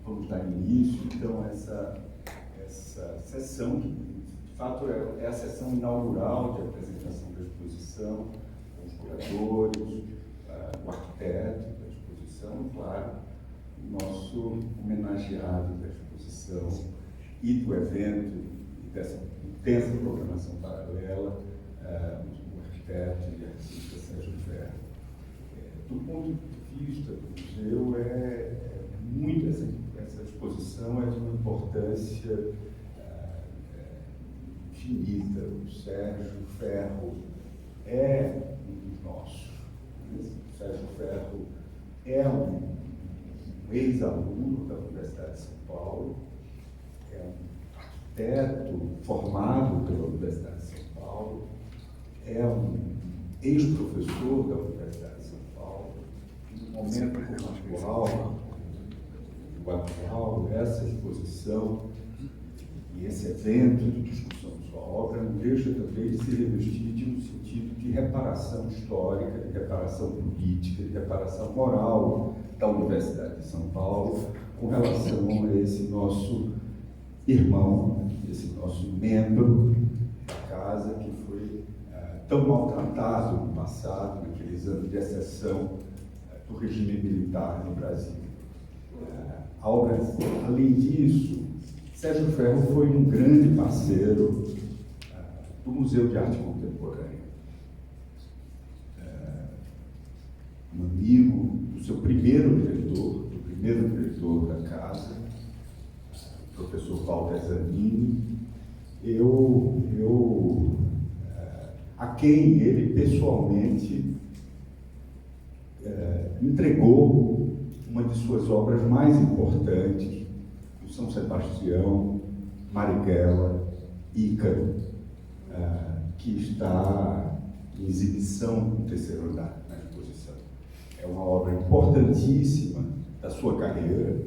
Vamos dar início, então, a essa sessão, que de fato é a sessão inaugural de apresentação da exposição, com os curadores, o arquiteto da exposição e, claro, o nosso homenageado da exposição e do evento, e dessa intensa programação paralela, o arquiteto e artista Sérgio Ferro. Do ponto de vista do museu, muito essa exposição é de uma importância infinita. O Sérgio Ferro é um dos nossos. O Sérgio Ferro é um ex-aluno da Universidade de São Paulo, é um arquiteto formado pela Universidade de São Paulo, é um ex-professor da Universidade de São Paulo. No momento atual, essa exposição e esse evento de discussão de sua obra não deixa também de se revestir de um sentido de reparação histórica, de reparação política, de reparação moral da Universidade de São Paulo com relação a esse nosso irmão, esse nosso membro da casa que foi tão maltratado no passado, naqueles anos de exceção do regime militar no Brasil. Além disso, Sérgio Ferro foi um grande parceiro do Museu de Arte Contemporânea. Um amigo do seu primeiro diretor da casa, o professor Walter Zanini, a quem ele pessoalmente entregou uma de suas obras mais importantes, o São Sebastião, Marighella, Ícaro, que está em exibição no terceiro andar, na exposição. É uma obra importantíssima da sua carreira,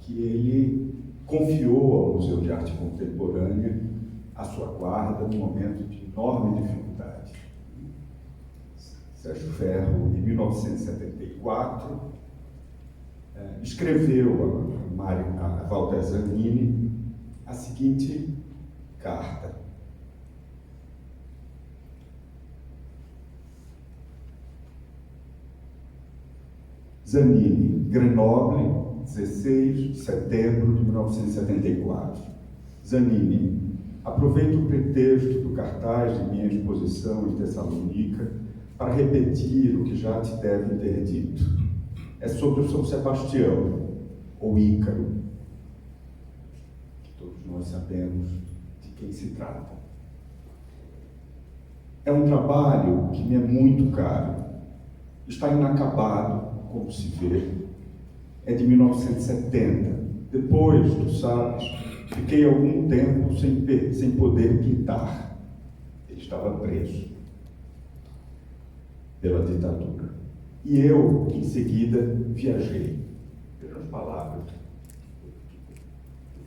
que ele confiou ao Museu de Arte Contemporânea à sua guarda num momento de enorme dificuldade. Sérgio Ferro, em 1974, escreveu a Walter Zanini a seguinte carta. Zanini, Grenoble, 16 de setembro de 1974. Zanini, aproveito o pretexto do cartaz de minha exposição em Tessalonica para repetir o que já te devem ter dito. É sobre o São Sebastião, ou Ícaro, que todos nós sabemos de quem se trata. É um trabalho que me é muito caro. Está inacabado, como se vê. É de 1970. Depois, tu sabes, fiquei algum tempo sem poder pintar. Ele estava preso pela ditadura. E eu, em seguida, viajei. Pelas palavras, eu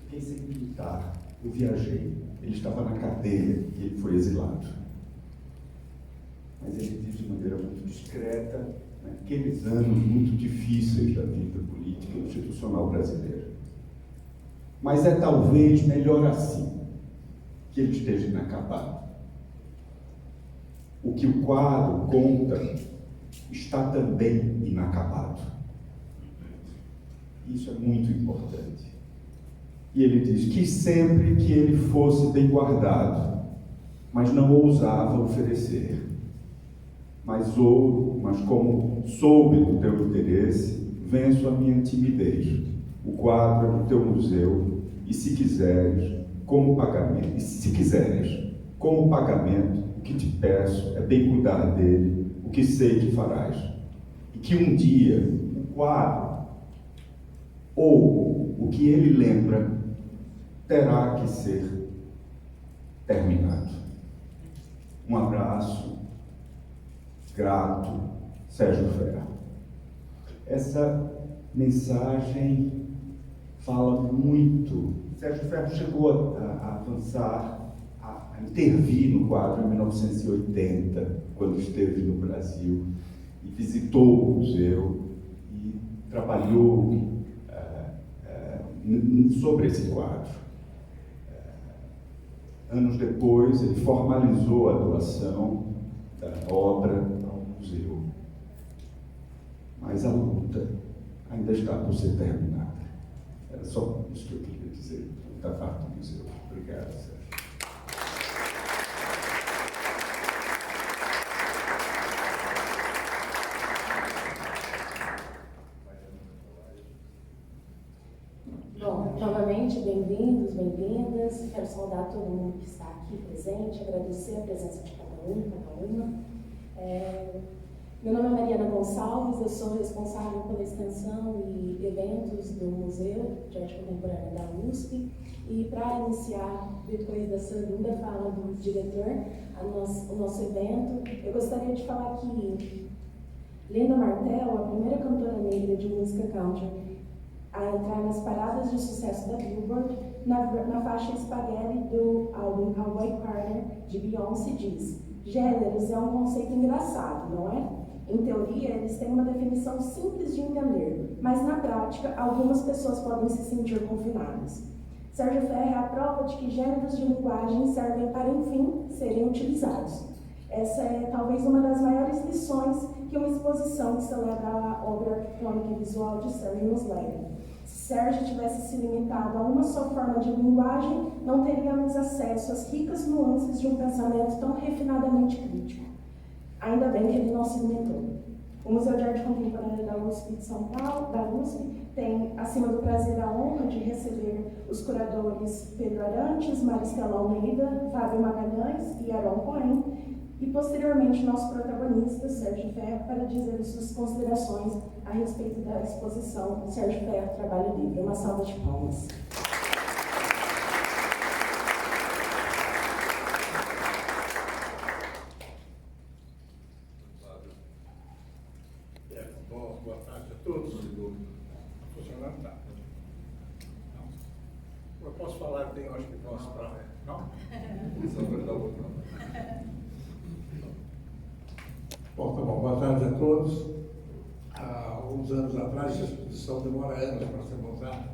fiquei sem pintar, eu viajei. Ele estava na cadeia e ele foi exilado. Mas ele diz de maneira muito discreta, naqueles anos muito difíceis da vida política e institucional brasileira. Mas é talvez melhor assim, que ele esteja inacabado. O que o quadro conta está também inacabado. Isso é muito importante. E ele diz que sempre que ele fosse bem guardado, mas não ousava oferecer. Mas como soube do teu interesse, venço a minha timidez. O quadro é do teu museu, e se quiseres, como pagamento, o que te peço é bem cuidar dele, o que sei que farás. E que um dia o quadro, ou o que ele lembra, terá que ser terminado. Um abraço grato, Sérgio Ferro. Essa mensagem fala muito. Sérgio Ferro chegou a avançar, a intervir no quadro em 1980, quando esteve no Brasil e visitou o museu e trabalhou sobre esse quadro. Anos depois, ele formalizou a doação da obra ao museu. Mas a luta ainda está por ser terminada. Era só isso que eu queria dizer da parte do museu. Obrigado, Sérgio. Bom, novamente, bem-vindos, bem-vindas. Quero saudar todo mundo que está aqui presente, agradecer a presença de cada um, cada uma. Meu nome é Mariana Gonçalves, eu sou responsável pela extensão e eventos do Museu de Arte Contemporânea da USP. E para iniciar, depois dessa linda fala do diretor, o nosso evento, eu gostaria de falar que Linda Martell, a primeira cantora negra de música country a entrar nas paradas de sucesso da Billboard, na faixa Spaghetti do álbum Cowboy Carter, de Beyoncé, diz: gêneros é um conceito engraçado, não é? Em teoria, eles têm uma definição simples de entender, mas na prática, algumas pessoas podem se sentir confinadas. Sérgio Ferrer é a prova de que gêneros de linguagem servem para, enfim, serem utilizados. Essa é talvez uma das maiores lições que uma exposição que celebra a obra arquitetônica e visual de Sérgio nos leva. Se Sérgio tivesse se limitado a uma só forma de linguagem, não teríamos acesso às ricas nuances de um pensamento tão refinadamente crítico. Ainda bem que ele não se limitou. O Museu de Arte Contemporânea da USP de São Paulo, da USP, tem, acima do prazer, a honra de receber os curadores Pedro Arantes, Maristela Almeida, Fábio Magalhães e Aaron Cohen, e posteriormente nosso protagonista, Sérgio Ferrer, para dizer suas considerações a respeito da exposição Sérgio Ferrer, Trabalho Livre. Uma salva de palmas. Boa tarde a todos. Funcionando? Tá. Eu posso falar, tem, acho que posso para. Não? Só para dar o botão. Bom, tá bom. Boa tarde a todos. Há alguns anos atrás, essa exposição demora anos para ser montada.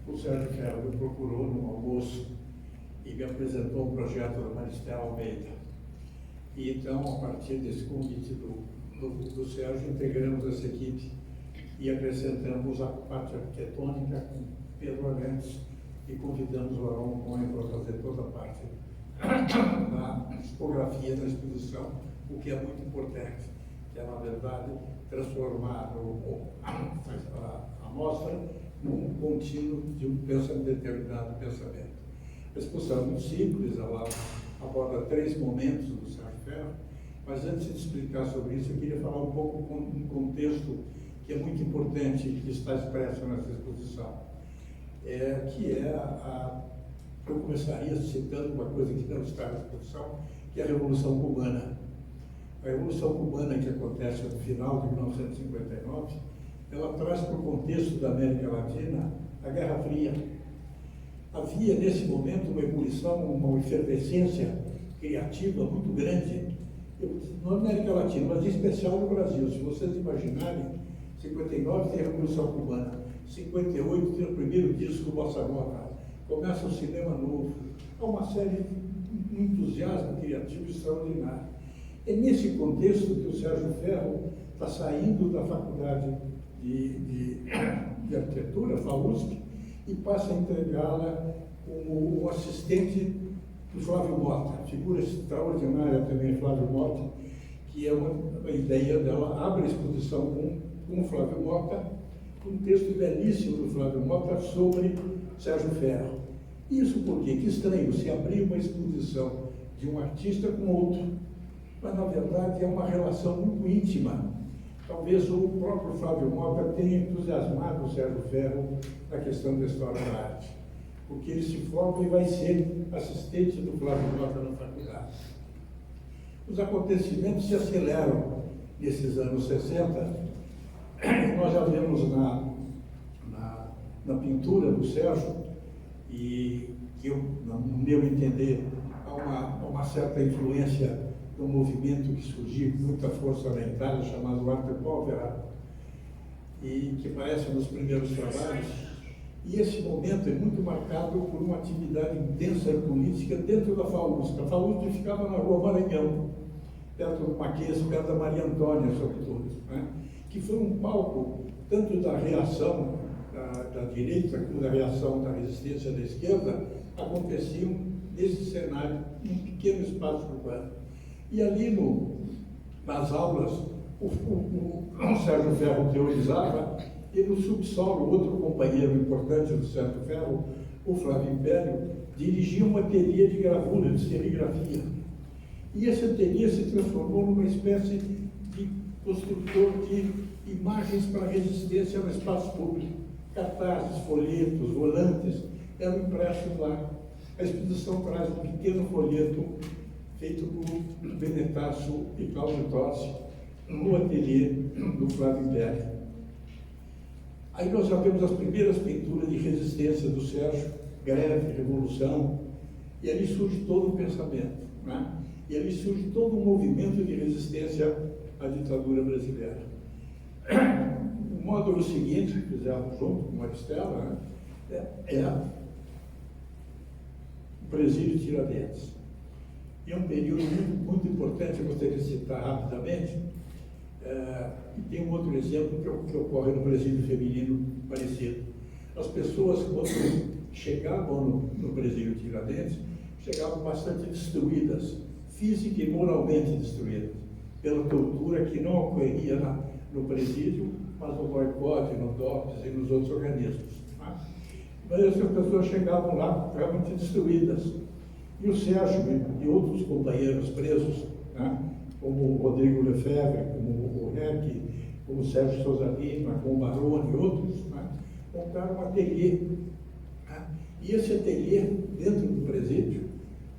O Sérgio Ferrer me procurou num almoço e me apresentou um projeto da Maristela Almeida. E então, a partir desse convite do Sérgio, integramos essa equipe e acrescentamos a parte arquitetônica com Pedro Arantes e convidamos o Aaron Cohen para fazer toda a parte da tipografia da exposição, o que é muito importante, que é, na verdade, transformar a mostra num contínuo de um determinado pensamento. A exposição é muito simples, ela aborda 3 momentos do Sérgio Ferrer, mas antes de explicar sobre isso, eu queria falar um pouco com um contexto que é muito importante, que está expresso nessa exposição, eu começaria citando uma coisa que não está na exposição, que é a Revolução Cubana. A Revolução Cubana, que acontece no final de 1959, ela traz para o contexto da América Latina a Guerra Fria. Havia, nesse momento, uma ebulição, uma efervescência criativa muito grande na América Latina, mas em especial no Brasil. Se vocês imaginarem, 59 tem a Revolução Cubana, 58 tem o primeiro disco do Bossa Nova, começa o cinema novo, há uma série de entusiasmo criativo extraordinário. É nesse contexto que o Sérgio Ferrer está saindo da faculdade de arquitetura, FAUSP, e passa a entregá-la como o assistente do Flávio Mota, figura extraordinária também, Flávio Mota, que é uma ideia dela, abre a exposição com o Flávio Mota, um texto belíssimo do Flávio Mota sobre Sérgio Ferrer. Isso porque, que estranho, se abrir uma exposição de um artista com outro, mas na verdade é uma relação muito íntima. Talvez o próprio Flávio Mota tenha entusiasmado o Sérgio Ferrer na questão da história da arte, porque ele se forma e vai ser assistente do Flávio Mota na faculdade. Os acontecimentos se aceleram nesses anos 60. Nós já vemos na pintura do Sérgio, e que, no meu entender, há uma certa influência de um movimento que surgiu com muita força na Itália, chamado Arte Povera, e que aparece nos primeiros trabalhos, E esse momento é muito marcado por uma atividade intensa política dentro da FAUSP. A FAUSP ficava na Rua Maranhão, perto do Marquês, perto da Maria Antônia, sobretudo, né? Que foi um palco tanto da reação da direita como da reação da resistência da esquerda, aconteciam nesse cenário, num pequeno espaço urbano. E ali nas aulas, o Sérgio Ferro teorizava, e no subsolo, outro companheiro importante do Sérgio Ferro, o Flávio Império, dirigia um ateliê de gravura, de serigrafia. E esse ateliê se transformou numa espécie de construtor de imagens para a resistência no espaço público. Cartazes, folhetos, volantes eram impressos lá. A exposição traz um pequeno folheto feito por Benetasso e Cláudio Tossi no ateliê do Flávio Império. Aí nós já temos as primeiras pinturas de resistência do Sérgio, greve, revolução, e ali surge todo um pensamento, né? E ali surge todo um movimento de resistência à ditadura brasileira. O módulo seguinte, que fizemos junto com Maristela, né, é o Presídio Tiradentes. E é um período muito importante, eu gostaria de citar rapidamente. E tem um outro exemplo que ocorre no presídio feminino parecido. As pessoas, quando chegavam no presídio Tiradentes, chegavam bastante destruídas, física e moralmente destruídas, pela tortura que não ocorria no presídio, mas no boicote, no DOPS e nos outros organismos. Tá? Mas essas pessoas chegavam lá realmente destruídas. E o Sérgio e outros companheiros presos, né, como o Rodrigo Lefebvre, como o Reck, como o Sérgio Souza Lima, como o Baroni e outros, né, montaram um ateliê. Né? E esse ateliê, dentro do presídio,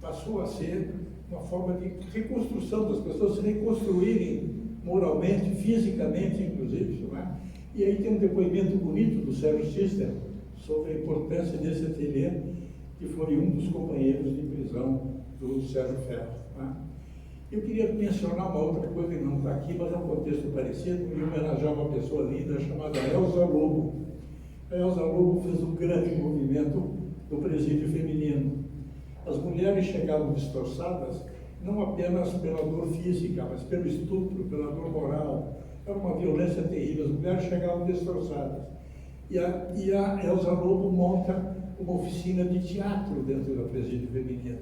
passou a ser uma forma de reconstrução das pessoas se reconstruírem moralmente, fisicamente, inclusive. Né? E aí tem um depoimento bonito do Sérgio Sister sobre a importância desse ateliê, que foi um dos companheiros de prisão do Sérgio Ferro. Né? Eu queria mencionar uma outra coisa que não está aqui, mas é um contexto parecido, e homenagear uma pessoa linda chamada Elza Lobo. A Elza Lobo fez um grande movimento no presídio feminino. As mulheres chegavam destroçadas, não apenas pela dor física, mas pelo estupro, pela dor moral. Era uma violência terrível, as mulheres chegavam destroçadas. E a Elza Lobo monta uma oficina de teatro dentro do presídio feminino.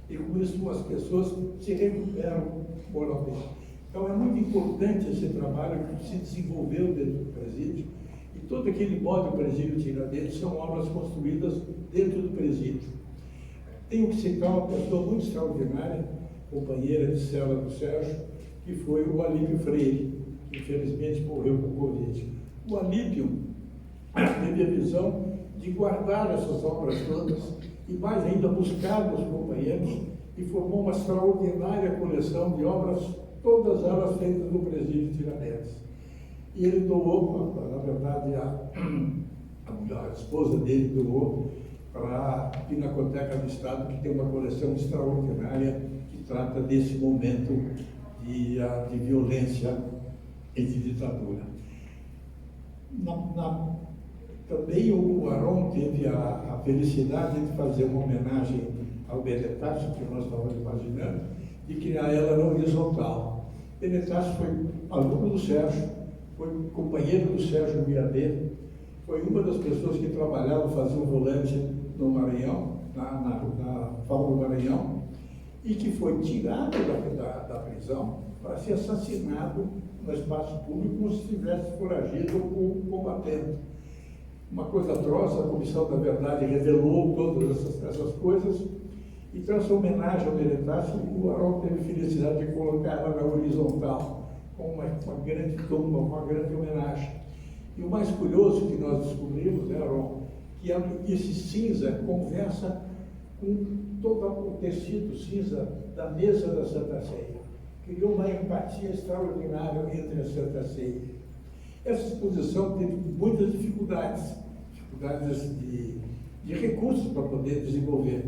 E com isso as pessoas se recuperam moralmente. Então é muito importante esse trabalho que se desenvolveu dentro do presídio. E todo aquele módulo presídio Tiradentes são obras construídas dentro do presídio. Tenho que citar uma pessoa muito extraordinária, companheira de cela do Sérgio, que foi o Alípio Freire, que infelizmente morreu com Covid. O Alípio teve a visão de guardar essas obras todas e mais ainda buscar nos companheiros e formou uma extraordinária coleção de obras, todas elas feitas no presídio Tiradentes. E ele doou, na verdade, a esposa dele doou para a Pinacoteca do Estado, que tem uma coleção extraordinária que trata desse momento de violência e de ditadura. Também o Aron teve a felicidade de fazer uma homenagem ao Benetasso, que nós estávamos imaginando, de criar ela na horizontal. Benetasso foi aluno do Sérgio, foi companheiro do Sérgio Mirabê, foi uma das pessoas que trabalhava, fazia um volante no Maranhão, na FAU do Maranhão, e que foi tirado da prisão para ser assassinado no espaço público como se estivesse foragido ou combatendo. Uma coisa atroz, a Comissão da Verdade revelou todas essas coisas, então essa homenagem ao Benetasso, o Aron teve a felicidade de colocar ela na horizontal, com uma grande tumba, uma grande homenagem. E o mais curioso que nós descobrimos, né, Aron, que esse cinza conversa com todo o tecido cinza da mesa da Santa Ceia. Criou uma empatia extraordinária entre a Santa Ceia. Essa exposição teve muitas dificuldades de recursos para poder desenvolver.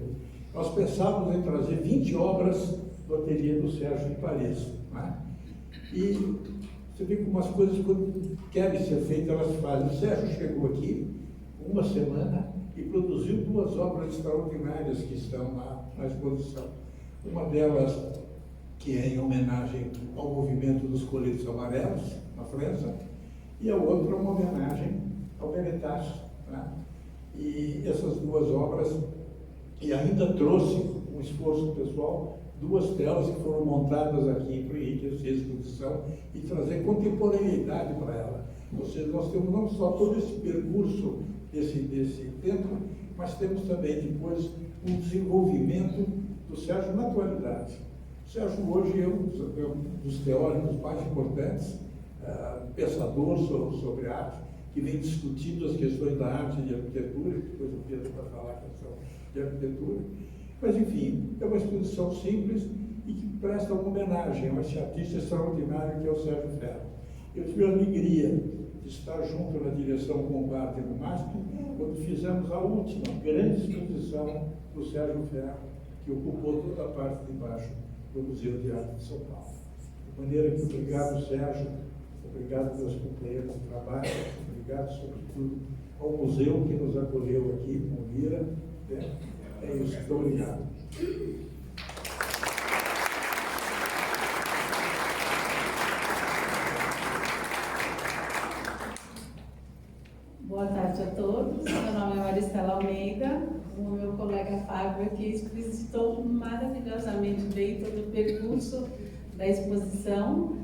Nós pensávamos em trazer 20 obras do ateliê do Sérgio em Paris. Né? E você vê como as coisas, quando querem ser feitas, elas fazem. O Sérgio chegou aqui com uma semana e produziu 2 obras extraordinárias que estão lá na exposição. Uma delas, que é em homenagem ao movimento dos coletes amarelos, na França, e a outra, uma homenagem ao Benetache. Né? E essas 2 obras, e ainda trouxe um esforço pessoal, 2 telas que foram montadas aqui para enriquecer a exposição e trazer contemporaneidade para ela. Ou seja, nós temos não só todo esse percurso desse tempo, mas temos também depois um desenvolvimento do Sérgio na atualidade. O Sérgio hoje é um dos teóricos mais importantes, pensador sobre arte, que vem discutindo as questões da arte e de arquitetura, depois o Pedro vai falar a questão de arquitetura. Mas, enfim, é uma exposição simples e que presta uma homenagem a esse artista extraordinário que é o Sérgio Ferro. Eu tive a alegria de estar junto na direção com o Bart e no MASP, quando fizemos a última grande exposição do Sérgio Ferro, que ocupou toda a parte de baixo do Museu de Arte de São Paulo. De maneira que, obrigado, Sérgio, obrigado meus companheiros de trabalho, obrigado, sobretudo, ao museu que nos acolheu aqui, com o Lira. É isso, muito obrigado. Boa tarde a todos, meu nome é Maristela Almeida, o meu colega Fábio aqui explicitou maravilhosamente bem todo o percurso da exposição.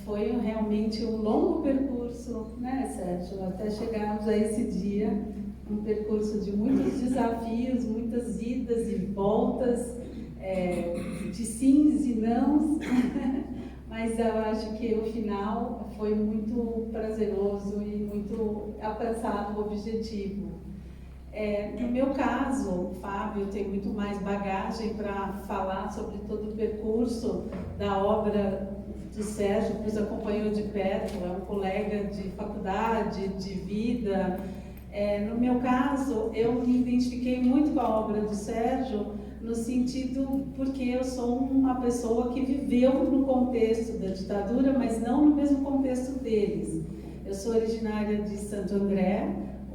Foi realmente um longo percurso, né, Sérgio, até chegarmos a esse dia, um percurso de muitos desafios, muitas idas e voltas, de sims e nãos, mas eu acho que o final foi muito prazeroso e muito alcançado o objetivo. No meu caso, o Fábio tem muito mais bagagem para falar sobre todo o percurso da obra do Sérgio, pois acompanhou de perto, é um colega de faculdade, de vida. No meu caso, eu me identifiquei muito com a obra do Sérgio, no sentido porque eu sou uma pessoa que viveu no contexto da ditadura, mas não no mesmo contexto deles. Eu sou originária de Santo André,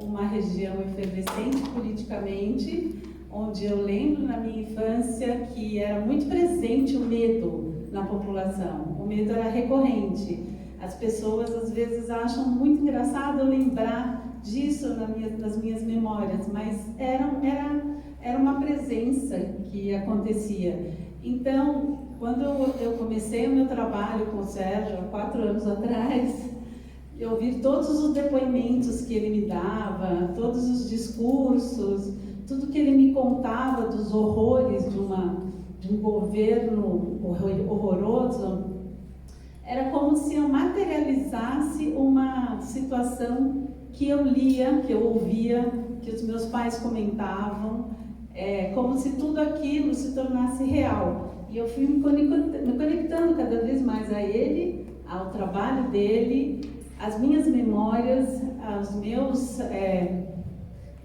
uma região efervescente politicamente, onde eu lembro na minha infância que era muito presente o medo na população. O medo era recorrente. As pessoas às vezes acham muito engraçado lembrar disso nas minhas memórias, mas era uma presença que acontecia. Então, quando eu comecei o meu trabalho com o Sérgio, há 4 anos atrás, eu ouvi todos os depoimentos que ele me dava, todos os discursos, tudo que ele me contava dos horrores de um governo horroroso, era como se eu materializasse uma situação que eu lia, que eu ouvia, que os meus pais comentavam, como se tudo aquilo se tornasse real. E eu fui me conectando cada vez mais a ele, ao trabalho dele, às minhas memórias, aos meus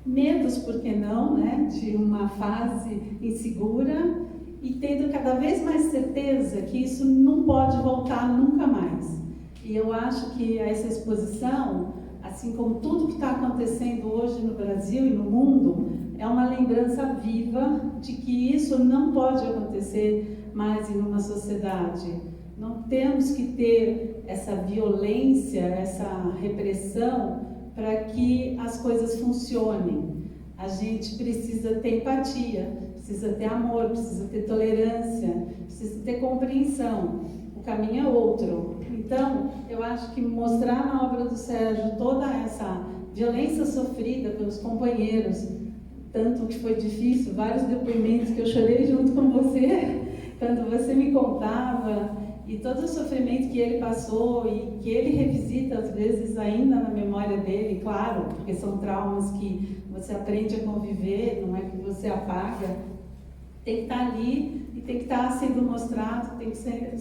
medos, por que não, né, de uma fase insegura, e tendo cada vez mais certeza que isso não pode voltar nunca mais. E eu acho que essa exposição, assim como tudo que está acontecendo hoje no Brasil e no mundo, é uma lembrança viva de que isso não pode acontecer mais em uma sociedade. Não temos que ter essa violência, essa repressão para que as coisas funcionem. A gente precisa ter empatia, precisa ter amor, precisa ter tolerância, precisa ter compreensão. O caminho é outro. Então, eu acho que mostrar na obra do Sérgio toda essa violência sofrida pelos companheiros, tanto que foi difícil, vários depoimentos que eu chorei junto com você, quando você me contava, e todo o sofrimento que ele passou e que ele revisita às vezes ainda na memória dele, claro, porque são traumas que você aprende a conviver, não é que você apaga, tem que estar ali e tem que estar sendo mostrado, tem que ser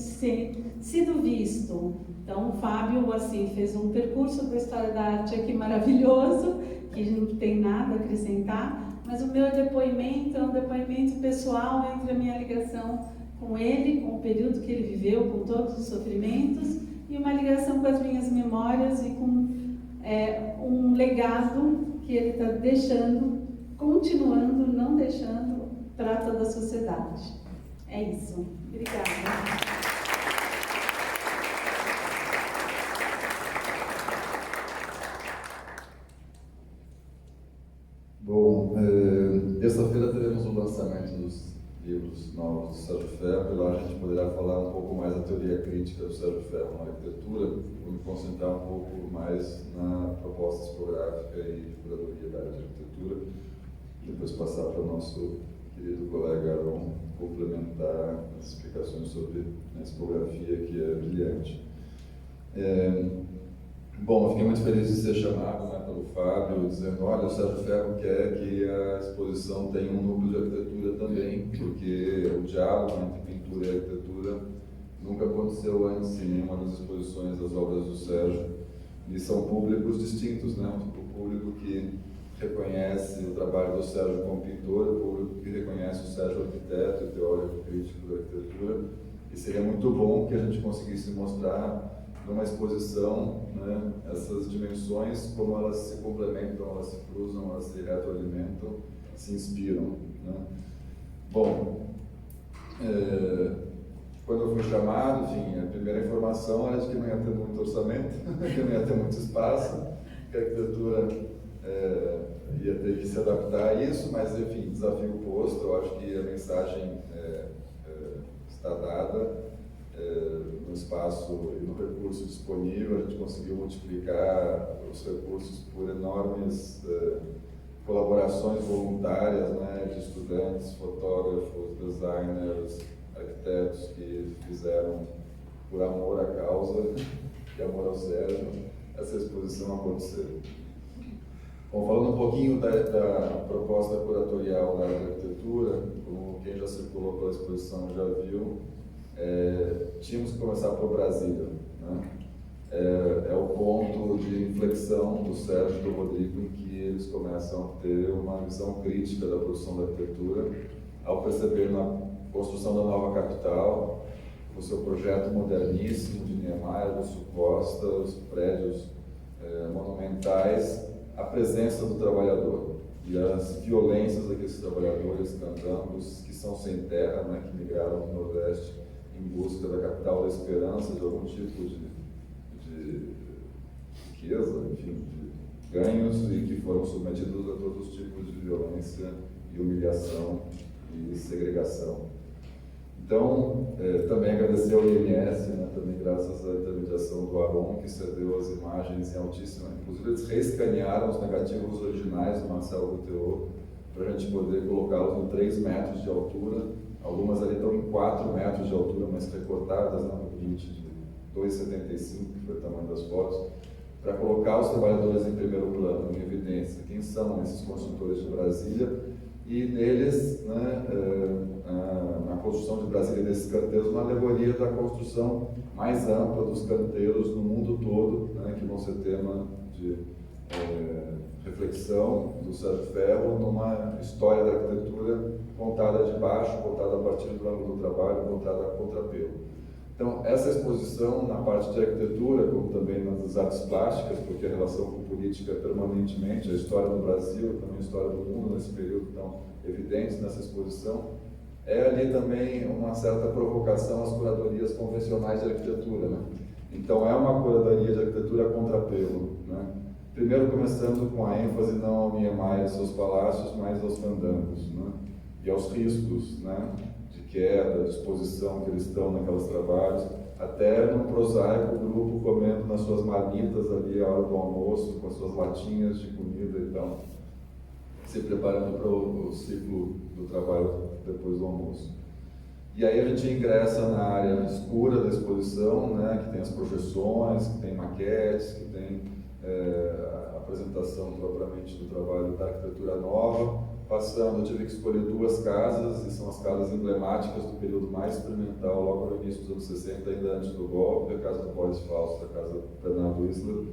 sido visto. Então o Fábio assim, fez um percurso da história da arte aqui maravilhoso, que não tem nada a acrescentar, mas o meu depoimento é um depoimento pessoal entre a minha ligação com ele, com o período que ele viveu, com todos os sofrimentos, e uma ligação com as minhas memórias e com um legado que ele está deixando, continuando, não deixando, para toda a sociedade. É isso. Obrigada. Bom, terça-feira teremos o lançamento dos livros novos do Sérgio Ferro, e lá a gente poderá falar um pouco mais da teoria crítica do Sérgio Ferro na arquitetura. Vou me concentrar um pouco mais na proposta expográfica e de curadoria da área de arquitetura, e depois passar para o nosso querido colega Aron complementar as explicações sobre a expografia, que é brilhante. Bom, eu fiquei muito feliz de ser chamado, né, pelo Fábio, dizendo: olha, o Sérgio Ferro quer que a exposição tenha um núcleo de arquitetura também, porque o diálogo entre pintura e arquitetura nunca aconteceu antes em nenhuma das exposições das obras do Sérgio, e são públicos distintos, né? O público que reconhece o trabalho do Sérgio como pintor, o público que reconhece o Sérgio arquiteto e teórico crítico da arquitetura, e seria muito bom que a gente conseguisse mostrar numa exposição, né, essas dimensões, como elas se complementam, elas se cruzam, elas se retroalimentam, se inspiram, né? Bom, quando eu fui chamado, enfim, a primeira informação era de que não ia ter muito orçamento, que não ia ter muito espaço, que a arquitetura ia ter que se adaptar a isso, mas, enfim, desafio posto. Eu acho que a mensagem está dada. No espaço e no recurso disponível, a gente conseguiu multiplicar os recursos por enormes colaborações voluntárias, né, de estudantes, fotógrafos, designers, arquitetos que fizeram por amor à causa e amor ao Sérgio essa exposição acontecer. Bom, falando um pouquinho da proposta curatorial da arquitetura, como quem já circulou pela exposição já viu, tínhamos que começar por Brasília, né? É o ponto de inflexão do Sérgio e do Rodrigo, em que eles começam a ter uma visão crítica da produção da arquitetura, ao perceber na construção da nova capital, o seu projeto moderníssimo de Niemeyer, Lúcio Costa, os prédios monumentais, a presença do trabalhador e as violências daqueles trabalhadores candangos que são sem terra, né, que migraram do Nordeste em busca da capital da esperança, de algum tipo de riqueza, enfim, de ganhos, e que foram submetidos a todos os tipos de violência e humilhação e segregação. Então, também agradecer ao INS, né, também graças à intermediação do Aron, que cedeu as imagens em altíssima. Inclusive, eles reescanearam os negativos originais do Marcel Gouteau para a gente poder colocá-los em 3 metros de altura. Algumas ali estão em 4 metros de altura, mas recortadas, né, no limite de 2,75, que foi o tamanho das fotos, para colocar os trabalhadores em primeiro plano, em evidência. Quem são esses construtores de Brasília? E neles, né, na construção de Brasília desses canteiros, uma alegoria da construção mais ampla dos canteiros no mundo todo, né, que vão ser tema de reflexão do Sérgio Ferro, numa história da arquitetura contada de baixo, contada a partir do ângulo do trabalho, contada a contrapelo. Então, essa exposição na parte de arquitetura, como também nas artes plásticas, porque a relação com política é permanentemente, a história do Brasil e também a história do mundo nesse período tão evidentes nessa exposição, é ali também uma certa provocação às curadorias convencionais de arquitetura, né? Então, é uma curadoria de arquitetura a contrapelo, né? Primeiro começando com a ênfase não ao Niemeyer e seus palácios, mas aos candangos, né? E aos riscos, né, de queda, de exposição que eles estão naqueles trabalhos, até num prosaico grupo comendo nas suas marmitas ali à hora do almoço, com as suas latinhas de comida e tal, se preparando para o ciclo do trabalho depois do almoço. E aí a gente ingressa na área escura da exposição, né, que tem as projeções, que tem maquetes, que tem a apresentação propriamente do trabalho da arquitetura nova. Passando, eu tive que escolher 2 casas, e são as casas emblemáticas do período mais experimental, logo no início dos anos 60, ainda antes do golpe, a casa do Boris Fausto, a casa do Bernardo Isler,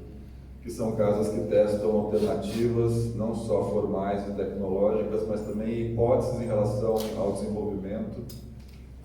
que são casas que testam alternativas, não só formais e tecnológicas, mas também hipóteses em relação ao desenvolvimento,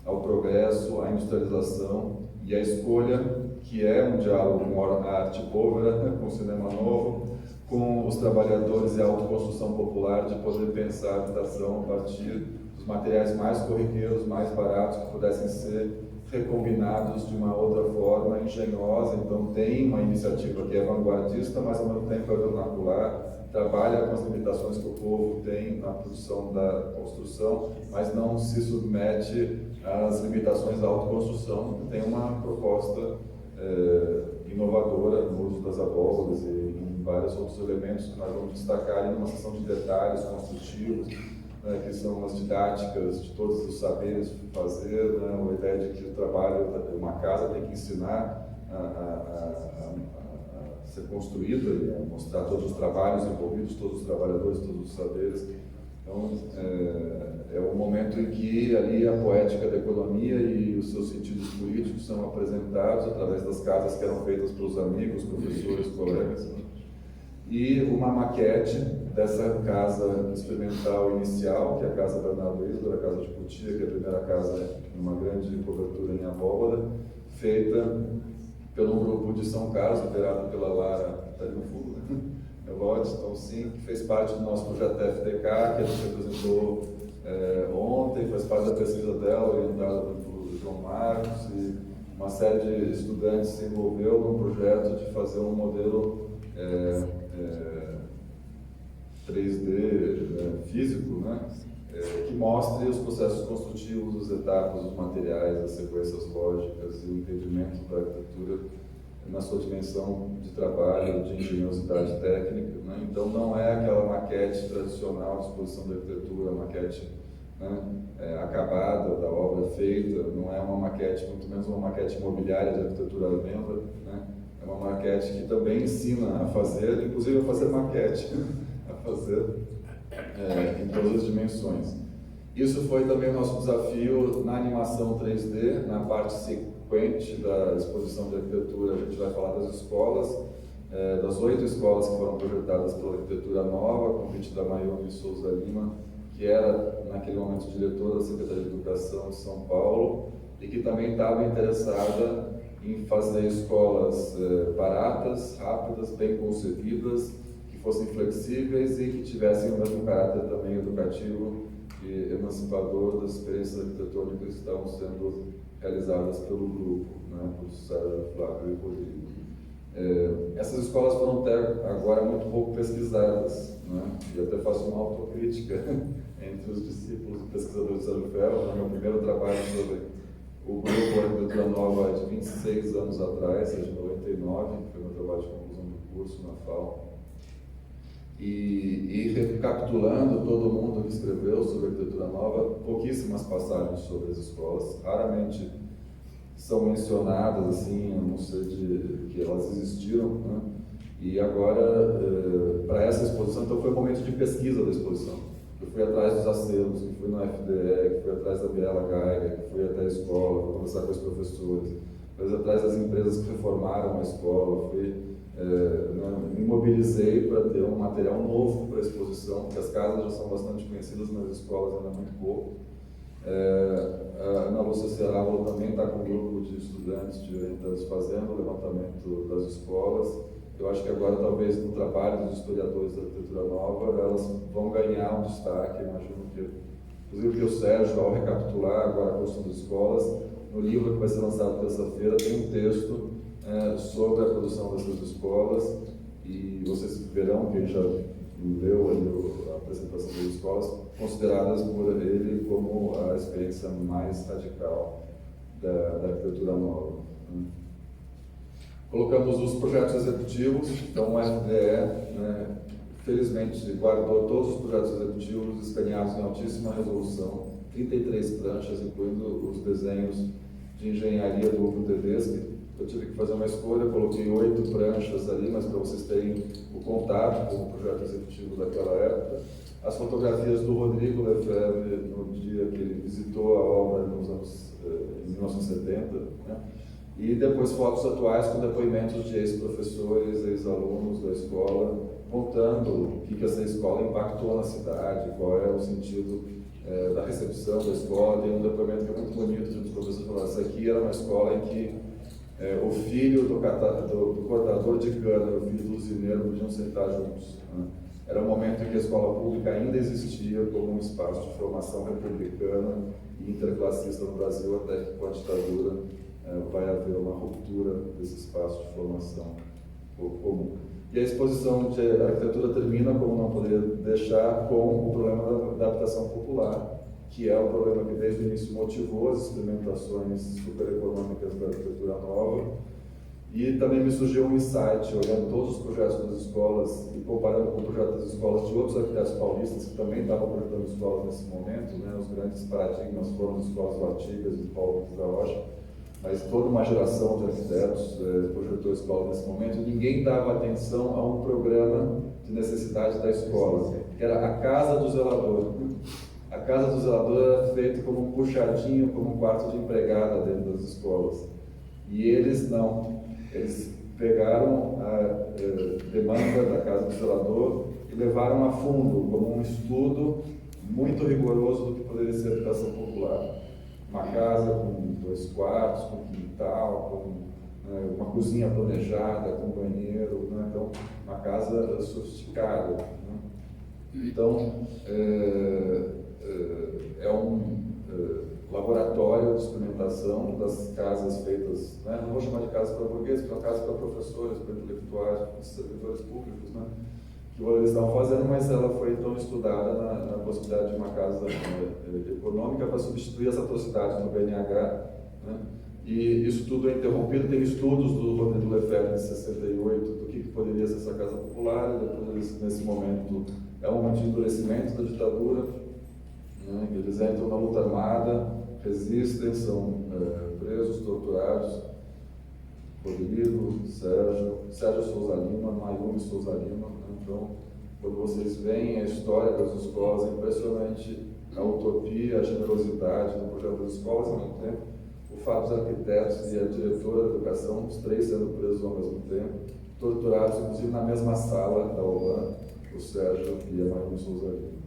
ao progresso, à industrialização e à escolha, que é um diálogo com a arte povera, com o cinema novo, com os trabalhadores e a autoconstrução popular de poder pensar a habitação a partir dos materiais mais corriqueiros, mais baratos, que pudessem ser recombinados de uma outra forma engenhosa. Então tem uma iniciativa que é vanguardista, mas ao mesmo tempo é vernacular, trabalha com as limitações que o povo tem na produção da construção, mas não se submete às limitações da autoconstrução. Tem uma proposta inovadora no uso das abóboras e em vários outros elementos que nós vamos destacar ali numa sessão de detalhes construtivos, que são as didáticas de todos os saberes fazer, a ideia de que o trabalho, uma casa tem que ensinar a ser construída e a mostrar todos os trabalhos envolvidos, todos os trabalhadores, todos os saberes. Então, é um momento em que ali a poética da economia e os seus sentidos políticos são apresentados através das casas que eram feitas pelos amigos, professores, colegas, e uma maquete dessa casa experimental inicial, que é a Casa Bernardo Isler, a Casa de Cotia, que é a primeira casa numa grande cobertura em abóbora, feita pelo grupo de São Carlos, liderado pela Lara, está ali no fundo, né? Então, sim, que fez parte do nosso projeto FTK, que a gente apresentou ontem, faz parte da pesquisa dela, orientada pelo João Marcos, e uma série de estudantes se envolveu num projeto de fazer um modelo 3D físico, né? Que mostre os processos construtivos, as etapas, os materiais, as sequências lógicas e o entendimento da arquitetura na sua dimensão de trabalho, de engenhosidade técnica, né? Então não é aquela maquete tradicional de exposição de arquitetura, maquete, né, acabada da obra feita, não é uma maquete, muito menos uma maquete imobiliária de arquitetura à venda, né? É uma maquete que também ensina a fazer, inclusive a fazer maquete, a fazer em todas as dimensões. Isso foi também o nosso desafio na animação 3D, na parte sequente da exposição de arquitetura. A gente vai falar das escolas, das 8 escolas que foram projetadas pela Arquitetura Nova, a convite da Maione Souza Lima, que era, naquele momento, diretora da Secretaria de Educação de São Paulo, e que também estava interessada em fazer escolas baratas, rápidas, bem concebidas, que fossem flexíveis e que tivessem o mesmo caráter também educativo e emancipador das experiências arquitetônicas que estavam sendo realizadas pelo grupo, né, por Sérgio, Flávio e Rodrigo. Essas escolas foram até agora muito pouco pesquisadas, né, e até faço uma autocrítica entre os discípulos e pesquisadores de Sérgio Ferro. Meu primeiro trabalho sobre o grupo Arquitetura Nova de 26 anos atrás, de 99, que foi meu trabalho de conclusão do curso na FAO. E recapitulando todo mundo que escreveu sobre a arquitetura nova, pouquíssimas passagens sobre as escolas, raramente são mencionadas, assim, a não ser que elas existiram, né? E agora, para essa exposição, então foi um momento de pesquisa da exposição. Eu fui atrás dos acervos, que fui no FDE, que fui atrás da Biela Geiger, que fui até a escola, fui conversar com os professores, fui atrás das empresas que reformaram a escola, me mobilizei para ter um material novo para a exposição, porque as casas já são bastante conhecidas, mas as escolas ainda muito pouco. A Ana Lúcia Cerávulo também está com um grupo de estudantes, de orientantes, fazendo o levantamento das escolas. Eu acho que agora, talvez, no trabalho dos historiadores da arquitetura nova, elas vão ganhar um destaque. Eu imagino que, inclusive, o Sérgio, ao recapitular agora a construção das escolas, no livro que vai ser lançado terça-feira, tem um texto sobre a produção dessas escolas, e vocês verão, quem já leu ali a apresentação das escolas, consideradas por ele como a experiência mais radical da arquitetura nova. Colocamos os projetos executivos, então o FDE, felizmente, guardou todos os projetos executivos escaneados em altíssima resolução, 33 pranchas, incluindo os desenhos de engenharia do Hugo Tedeschi. Eu tive que fazer uma escolha, coloquei 8 pranchas ali, mas para vocês terem o contato com o projeto executivo daquela época. As fotografias do Rodrigo Lefebvre, no dia que ele visitou a obra em 1970, né? E depois fotos atuais com depoimentos de ex-professores, ex-alunos da escola, contando o que essa escola impactou na cidade, qual é o sentido da recepção da escola. Tem um depoimento que é muito bonito de um professor falando: essa aqui era uma escola em que o filho do cortador de cana e o filho do usineiro podiam sentar juntos. Né? Era um momento em que a escola pública ainda existia como um espaço de formação republicana e interclassista no Brasil, até que com a ditadura vai haver uma ruptura desse espaço de formação comum. E a exposição de arquitetura termina, como não poderia deixar, com o problema da habitação popular, que é um problema que desde o início motivou as experimentações supereconômicas da arquitetura nova. E também me surgiu um insight, olhando todos os projetos das escolas e comparando com o projeto das escolas de outros arquitetos paulistas que também estavam projetando escolas nesse momento, né? Os grandes paradigmas foram as escolas do Artigas e do Paulo da Rocha, mas toda uma geração de arquitetos projetou a escola nesse momento, e ninguém dava atenção a um programa de necessidade da escola, que era a Casa do Zelador. A Casa do Zelador era feita como um puxadinho, como um quarto de empregada dentro das escolas. E eles não. Eles pegaram a demanda da Casa do Zelador e levaram a fundo, como um estudo muito rigoroso do que poderia ser a habitação popular. Uma casa com 2 quartos, com quintal, com uma cozinha planejada, com banheiro, né? Então, uma casa sofisticada. Né? Então, é um laboratório de experimentação das casas feitas, né? Não vou chamar de casas para burgueses, porque é uma casa para professores, para intelectuais, para servidores públicos, né? Que eles estavam fazendo, mas ela foi então estudada na possibilidade de uma casa econômica para substituir as atrocidades do BNH, né? E isso tudo é interrompido, tem estudos do Rodrigo Lefebvre de 68 do que poderia ser essa casa popular, e depois nesse momento é um endurecimento da ditadura, né? Eles entram na luta armada, resistem, são presos, torturados. Rodrigo, Sérgio Souza Lima, Mayumi Souza Lima. Então, quando vocês veem a história das escolas, é impressionante a utopia, a generosidade do projeto das escolas, ao mesmo tempo, o fato dos arquitetos e a diretora da educação, os 3 sendo presos ao mesmo tempo, torturados, inclusive na mesma sala da UAM, o Sérgio e a Mayumi Souza Lima.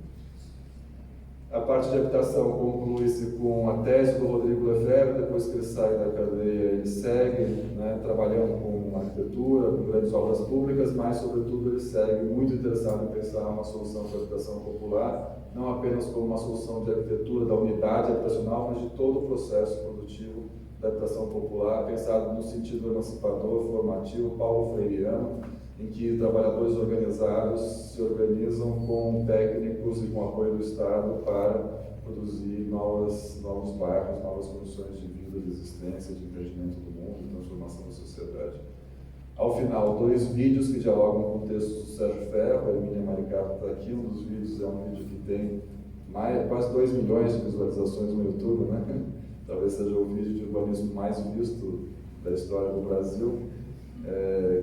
A parte de habitação conclui-se com a tese do Rodrigo Lefebvre. Depois que ele sai da cadeia, ele segue, né, trabalhando com arquitetura, com grandes obras públicas, mas, sobretudo, ele segue muito interessado em pensar uma solução de habitação popular, não apenas como uma solução de arquitetura da unidade habitacional, mas de todo o processo produtivo da habitação popular, pensado no sentido emancipador, formativo, paulo-freireano, em que trabalhadores organizados se organizam com técnicos e com apoio do Estado para produzir novos bairros, novas condições de vida, de existência, de entendimento do mundo, de transformação da sociedade. Ao final, 2 vídeos que dialogam com o texto do Sérgio Ferro, a Emília Maricato está aqui. Um dos vídeos é um vídeo que tem quase 2 milhões de visualizações no YouTube, né? Talvez seja o vídeo de urbanismo mais visto da história do Brasil.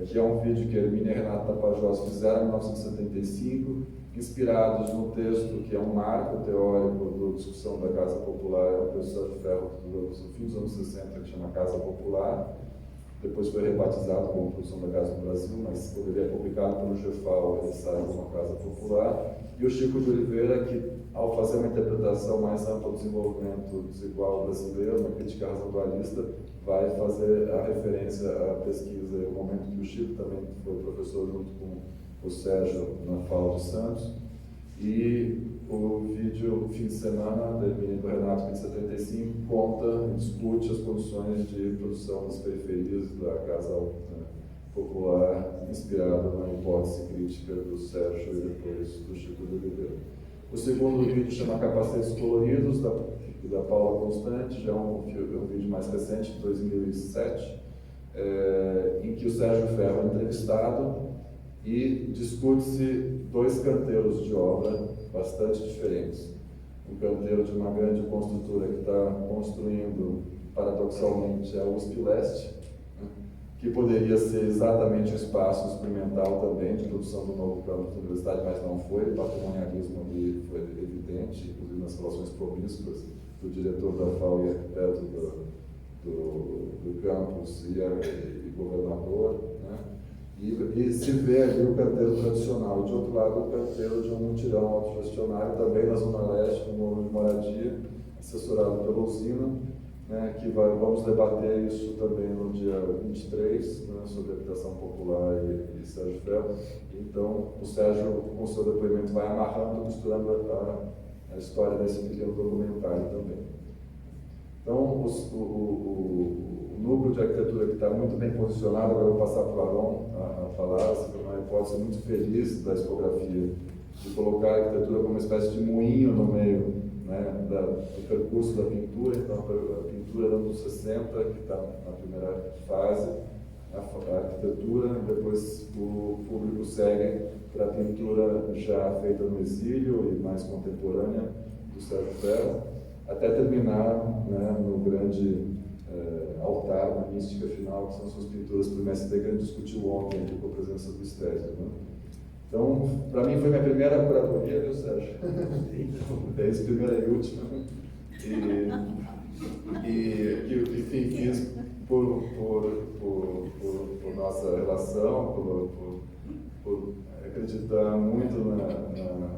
Que é um vídeo que a Hermínia e a Renata Tapajós fizeram em 1975, inspirados no texto que é um marco teórico da discussão da Casa Popular, é um texto do Sérgio Ferro do fim dos anos 60, que chama Casa Popular. Depois foi rebatizado como Produção da Casa no Brasil, mas quando ele é publicado pelo GEFAL, ele sai como uma Casa Popular. E o Chico de Oliveira, que ao fazer uma interpretação mais ampla do desenvolvimento desigual brasileiro, uma crítica razoadualista, vai fazer a referência à pesquisa, o momento que o Chico também foi professor junto com o Sérgio na FAO de Santos. E o vídeo Fim de Semana, da Hermínia e do Renato, que de 75, conta e discute as condições de produção das periferias da Casa Popular, inspirada na hipótese crítica do Sérgio e depois do Chico de Oliveira. O segundo vídeo chama Capacetes Coloridos, da Paula Constante, já é um vídeo mais recente, de 2007, em que o Sérgio Ferro é entrevistado e discute-se 2 canteiros de obra bastante diferentes. Um canteiro de uma grande construtora que está construindo, paradoxalmente, a USP Leste, que poderia ser exatamente um espaço experimental também de produção do novo campus da universidade, mas não foi. O patrimonialismo ali foi evidente, inclusive nas relações promíscuas do diretor da FAO e arquiteto do campus e governador, né? E se vê ali o canteiro tradicional, e de outro lado o canteiro de um mutirão autogestionário, também na Zona Leste, no novo de moradia, assessorado pela usina, né, que vamos debater isso também no dia 23, né, sobre habitação popular e Sérgio Ferro. Então, o Sérgio, com o seu depoimento, vai amarrando, misturando a história desse pequeno documentário também. Então, o núcleo de arquitetura que está muito bem posicionado, agora eu vou passar para o Aron a falar, foi uma hipótese muito feliz da expografia, de colocar a arquitetura como uma espécie de moinho no meio, né, do percurso da pintura. Então, a pintura é dos anos 60, que está na primeira fase, a arquitetura, depois o público segue para a pintura já feita no exílio e mais contemporânea do Sérgio Ferro, até terminar, né, no grande altar, na mística final, que são suas pinturas para o MST, que a gente discutiu ontem aqui com a presença do Estésio, né? Então, para mim foi minha primeira curadoria, viu, Sérgio? Desde primeira e última. Enfim, fiz por nossa relação, por acreditar muito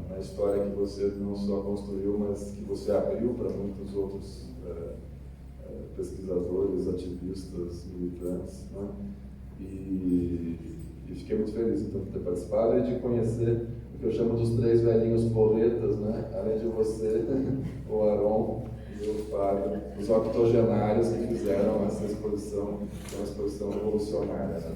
na história que você não só construiu, mas que você abriu para muitos outros pesquisadores, ativistas, militantes, né? E fiquei muito feliz então, de ter participado e de conhecer o que eu chamo dos 3 velhinhos porretas, né? Além de você, o Aron e o Fábio, os octogenários que fizeram essa exposição, que é uma exposição revolucionária. Né?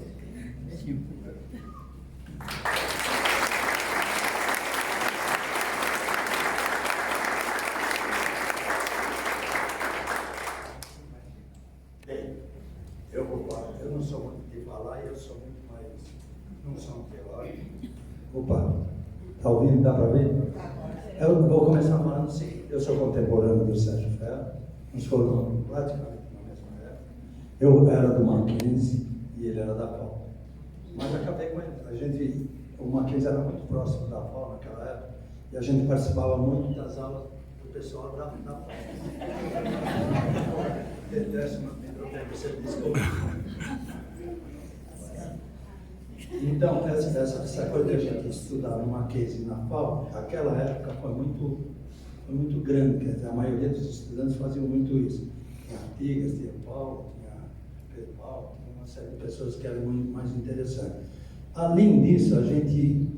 Bem, eu não sou muito de falar e eu sou muito mais, não sou teórico. Opa, está ouvindo? Dá para ver? Eu vou começar falando assim, eu sou contemporâneo do Sérgio Ferro, nós formamos praticamente na mesma época. Eu era do Mackenzie e ele era da FAO. Mas acabei com ele. O Mackenzie era muito próximo da FAO naquela época e a gente participava muito das aulas do pessoal da FAO. Então, essa coisa de a gente estudar no Mackenzie e na FAO, naquela época foi muito grande, quer dizer, a maioria dos estudantes faziam muito isso. Tinha Artigas, tinha Paulo, tinha Pedro Paulo, tinha uma série de pessoas que eram muito mais interessantes. Além disso,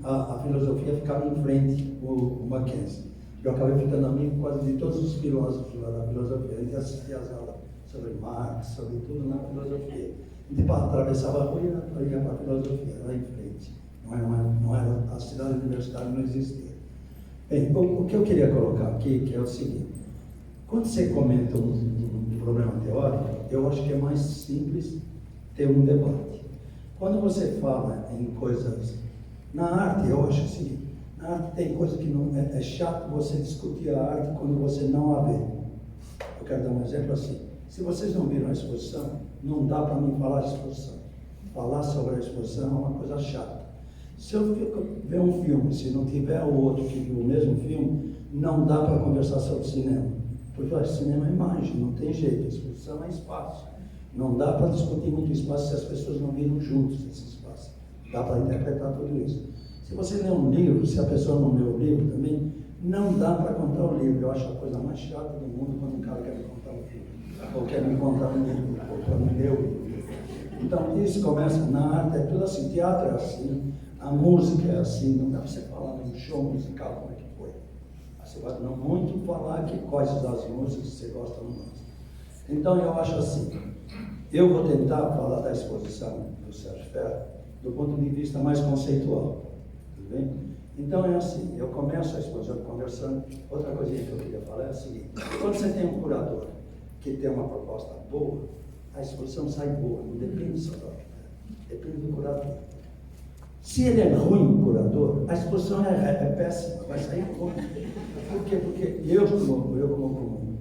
a filosofia ficava em frente o Mackenzie. Eu acabei ficando amigo quase de todos os filósofos lá da filosofia. A gente assistia às aulas sobre Marx, sobre tudo na filosofia. A gente atravessava a rua e ia para a filosofia, lá em frente. Não era, a cidade universitária não existia. Bem, o que eu queria colocar aqui, que é o seguinte: quando você comenta um problema teórico, eu acho que é mais simples ter um debate. Quando você fala em coisas... Na arte, eu acho o seguinte: na arte tem coisa que não é chato você discutir a arte quando você não a vê. Eu quero dar um exemplo assim. Se vocês não viram a exposição, não dá para mim falar de exposição. Falar sobre a exposição é uma coisa chata. Se eu ver um filme, se não tiver o outro que viu o mesmo filme, não dá para conversar sobre cinema. Porque o cinema é imagem, não tem jeito. A exposição é espaço. Não dá para discutir muito espaço se as pessoas não viram juntos esse espaço. Dá para interpretar tudo isso. Se você lê um livro, se a pessoa não lê o livro também, não dá para contar o livro. Eu acho a coisa mais chata do mundo quando um cara quer me contar um filme. Ou quer me contar um livro, ou para me ler o livro. Então, isso começa na arte, é tudo assim. Teatro é assim, a música é assim. Não dá para você falar num show musical como é que foi. Você vai não muito falar que quais das músicas você gosta ou não gosta. Então, eu acho assim, eu vou tentar falar da exposição do Sérgio Ferro do ponto de vista mais conceitual. Tudo bem? Então é assim, eu começo a exposição conversando. Outra coisinha que eu queria falar é a seguinte: quando você tem um curador que tem uma proposta boa, a exposição sai boa, não depende só do arquiteto, depende do curador. Se ele é ruim, o curador, a exposição é péssima, vai sair ruim. Por quê? Porque eu como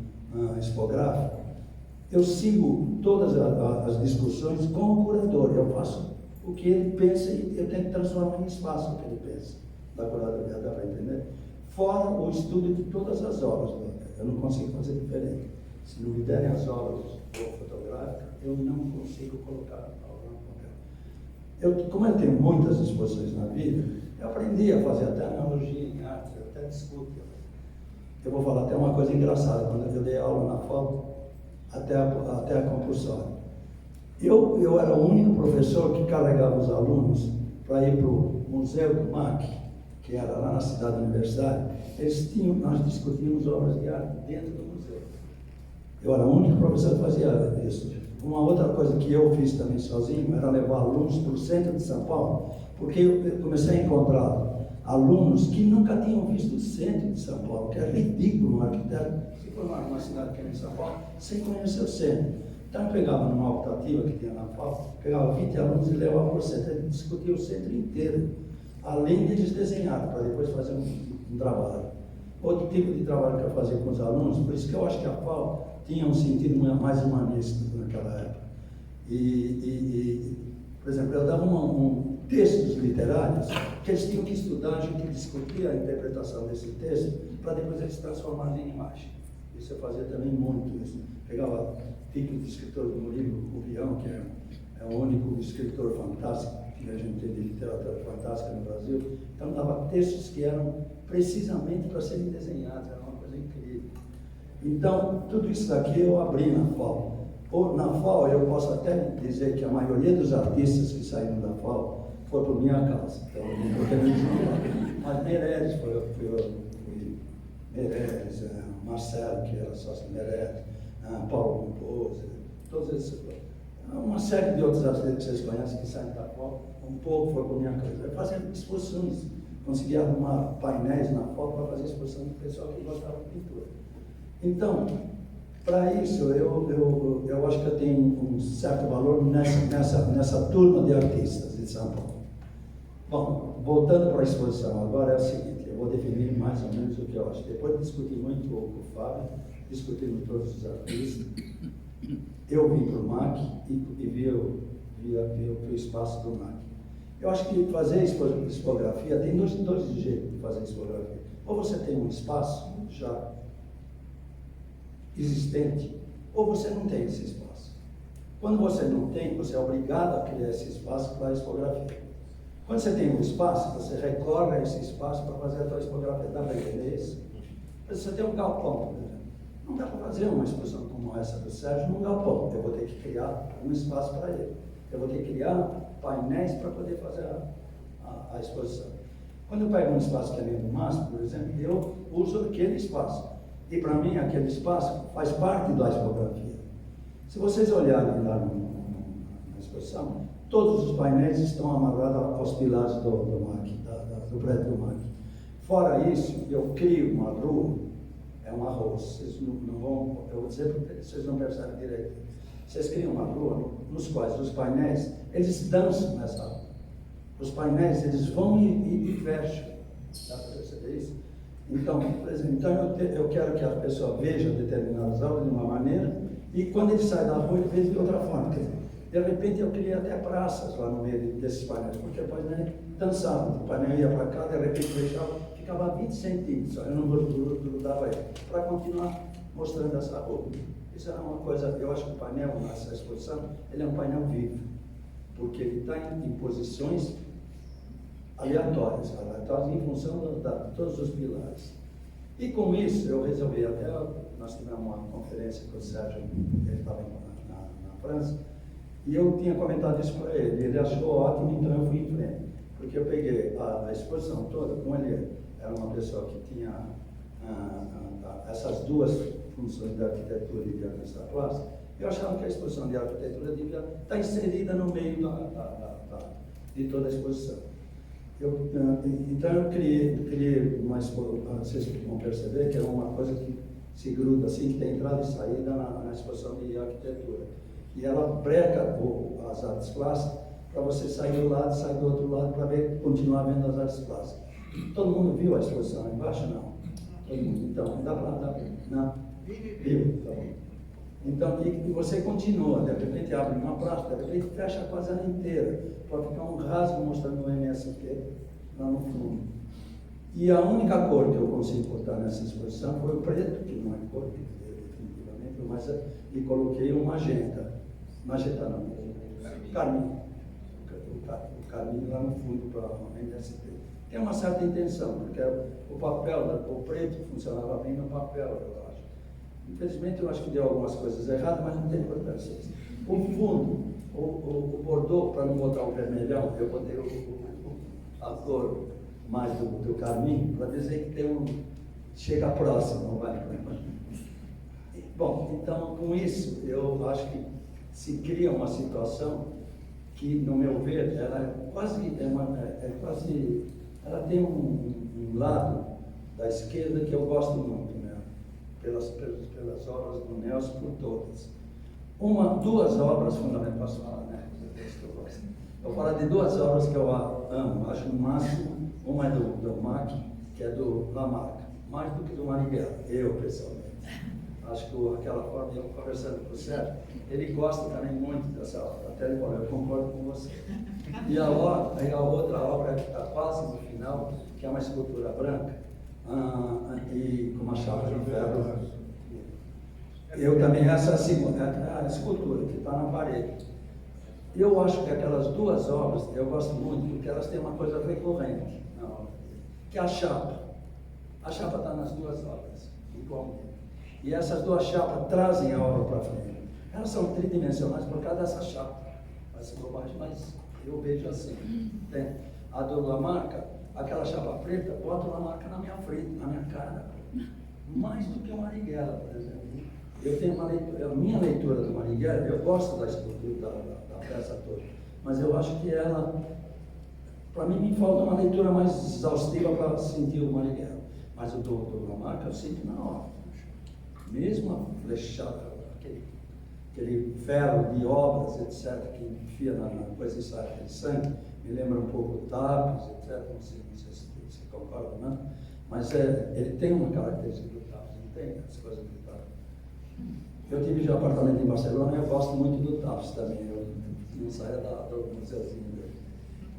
expográfico, eu sigo todas as discussões com o curador, eu faço o que ele pensa e eu tento transformar em espaço o que ele pensa. Da curadoria, dá para entender? Fora o estudo de todas as obras, eu não consigo fazer diferente. Se não me derem as obras fotográficas, eu não consigo colocar a obra no papel. Como eu tenho muitas exposições na vida, eu aprendi a fazer até analogia em arte, eu até discuto. Eu vou falar até uma coisa engraçada. Quando eu dei aula na FAO, até a compulsória. Eu era o único professor que carregava os alunos para ir para o Museu do MAC, que era lá na cidade universitária. Nós discutíamos obras de arte dentro do museu. Eu era o único professor que fazia isso. Uma outra coisa que eu fiz também sozinho era levar alunos para o centro de São Paulo, porque eu comecei a encontrar alunos que nunca tinham visto o centro de São Paulo, que é ridículo um arquiteto se formar numa cidade que é em São Paulo sem conhecer o centro. Então eu pegava numa optativa que tinha na FAO, pegava 20 alunos e levava para o centro, e discutia o centro inteiro, além de eles desenharem, para depois fazer um trabalho. Outro tipo de trabalho que eu fazia com os alunos, por isso que eu acho que a FAO tinha um sentido mais humanista naquela época. Por exemplo, eu dava textos literários que eles tinham que estudar, a gente discutia a interpretação desse texto para depois eles transformarem em imagem. Isso eu fazia também muito. Isso. Pegava tipo de escritor do livro Rubião, que é o único escritor fantástico que a gente tem de literatura fantástica no Brasil. Então dava textos que eram precisamente para serem desenhados, era uma coisa incrível. Então, tudo isso daqui eu abri na FAO. Na FAO, eu posso até dizer que a maioria dos artistas que saíram da FAO foi por minha causa. Então, mas Meirelles, Meirelles, Marcelo, que era sócio de Meirelles, Paulo Composer, todos esses. Uma série de outros artistas que vocês conhecem que saem da FAO, um pouco foi por minha causa. Eu fazia exposições, conseguia arrumar painéis na FAO para fazer exposição do pessoal que gostava de pintura. Então, para isso, eu acho que eu tenho um certo valor nessa turma de artistas de São Paulo. Bom, voltando para a exposição, agora é o seguinte, eu vou definir mais ou menos o que eu acho. Depois de discutir muito com o Fábio, discutindo todos os artistas, eu vim para o MAC e vi o espaço do MAC. Eu acho que fazer expografia, tem dois jeitos de fazer expografia. Ou você tem um espaço já existente, ou você não tem esse espaço. Quando você não tem, você é obrigado a criar esse espaço para a expografia. Quando você tem um espaço, você recorre a esse espaço para fazer a sua expografia. Dá para entender isso? Você tem um galpão, por exemplo. Não dá para fazer uma exposição como essa do Sérgio num galpão. Eu vou ter que criar um espaço para ele. Eu vou ter que criar painéis para poder fazer a exposição. Quando eu pego um espaço que é meio do MASP, por exemplo, eu uso aquele espaço. E para mim, aquele espaço faz parte da expografia. Se vocês olharem lá na exposição, todos os painéis estão amarrados aos pilares do MAC, do prédio do MAC. Fora isso, eu crio uma rua, é um arroz, vocês não vão, eu vou dizer porque vocês não percebem direito. Vocês criam uma rua nos quais os painéis, eles dançam nessa rua. Os painéis, eles vão e fecham. Dá para perceber isso? Então, por exemplo, eu quero que a pessoa veja determinadas obras de uma maneira e quando ele sai da rua, ele veja de outra forma. Quer dizer, de repente, eu criei até praças lá no meio desses painéis, porque o painel dançava. O painel ia para cá, de repente fechava, ficava a 20 centímetros. Eu não grudava ele, para continuar mostrando essa roupa. Isso era uma coisa, eu acho que o painel, nessa exposição, ele é um painel vivo, porque ele está em posições aleatórias em função de todos os pilares. E com isso, eu resolvi, até nós tivemos uma conferência com o Sérgio, ele estava na França, e eu tinha comentado isso para ele, ele achou ótimo, então eu fui em frente, porque eu peguei a exposição toda, como ele era uma pessoa que tinha essas duas funções de arquitetura e de artista plástico, eu achava que a exposição de arquitetura devia estar inserida no meio de toda a exposição. Então eu criei uma exposição, vocês vão perceber que é uma coisa que se gruda assim, que tem entrada e saída na exposição de arquitetura. E ela breca as artes plásticas para você sair do lado e sair do outro lado para continuar vendo as artes plásticas. Todo mundo viu a exposição embaixo? Não. Todo mundo. Então, dá para... Não? Viu? Tá bom. Então, e você continua, de repente abre uma plástica, de repente fecha quase ela inteira, para ficar um rasgo mostrando o MST lá no fundo. E a única cor que eu consigo botar nessa exposição foi o preto, que não é cor, definitivamente, mas e coloquei um magenta. Magenta não, carmim. O carmim lá no fundo para o MST. Tem uma certa intenção, porque o papel, o preto funcionava bem no papel, eu acho. Infelizmente, eu acho que deu algumas coisas erradas, mas não tem importância. O fundo, o bordô, para não botar o vermelhão, eu botei a cor mais do carmim, para dizer que chega próximo, não vai? Bom, então, com isso, eu acho que se cria uma situação que, no meu ver, ela ela tem um lado da esquerda que eu gosto muito, né? Pelas obras do Nelson, por todas. Duas obras fundamentais, posso falar, né? Eu vou falar de duas obras que eu amo, acho no máximo. Uma é do Mac, que é do Lamarck, mais do que do Marighella, eu pessoalmente. Acho que aquela forma, eu conversando com o Sérgio, ele gosta também muito dessa obra, até ele falou, eu concordo com você. E a outra obra que está quase no final, que é uma escultura branca, e com uma chapa de ferro. Eu também, essa é a segunda, a escultura que está na parede. Eu acho que aquelas duas obras, eu gosto muito, porque elas têm uma coisa recorrente na obra, que é a chapa. A chapa está nas duas obras, igualmente. E essas duas chapas trazem a obra para frente. Elas são tridimensionais por causa dessa chapa. Parece bobagem, mas eu vejo assim. Tem a do Lamarck, aquela chapa preta, bota o Lamarck na minha frente, na minha cara. Mais do que o Marighella, por exemplo. Eu tenho a minha leitura do Marighella, eu gosto da escultura, da peça toda, mas eu acho que ela, para mim, me falta uma leitura mais exaustiva para sentir o Marighella. Mas o do Lamarck eu sinto na hora. Mesmo a flechada, aquele ferro de obras, etc., que enfia na coisa e sai aquele sangue, me lembra um pouco o Tapies, etc., não sei se você concorda ou não, mas ele tem uma característica do Tapies, não tem as coisas do Tapies. Eu tive já apartamento em Barcelona e eu gosto muito do Tapies também, eu não saio do museuzinho dele.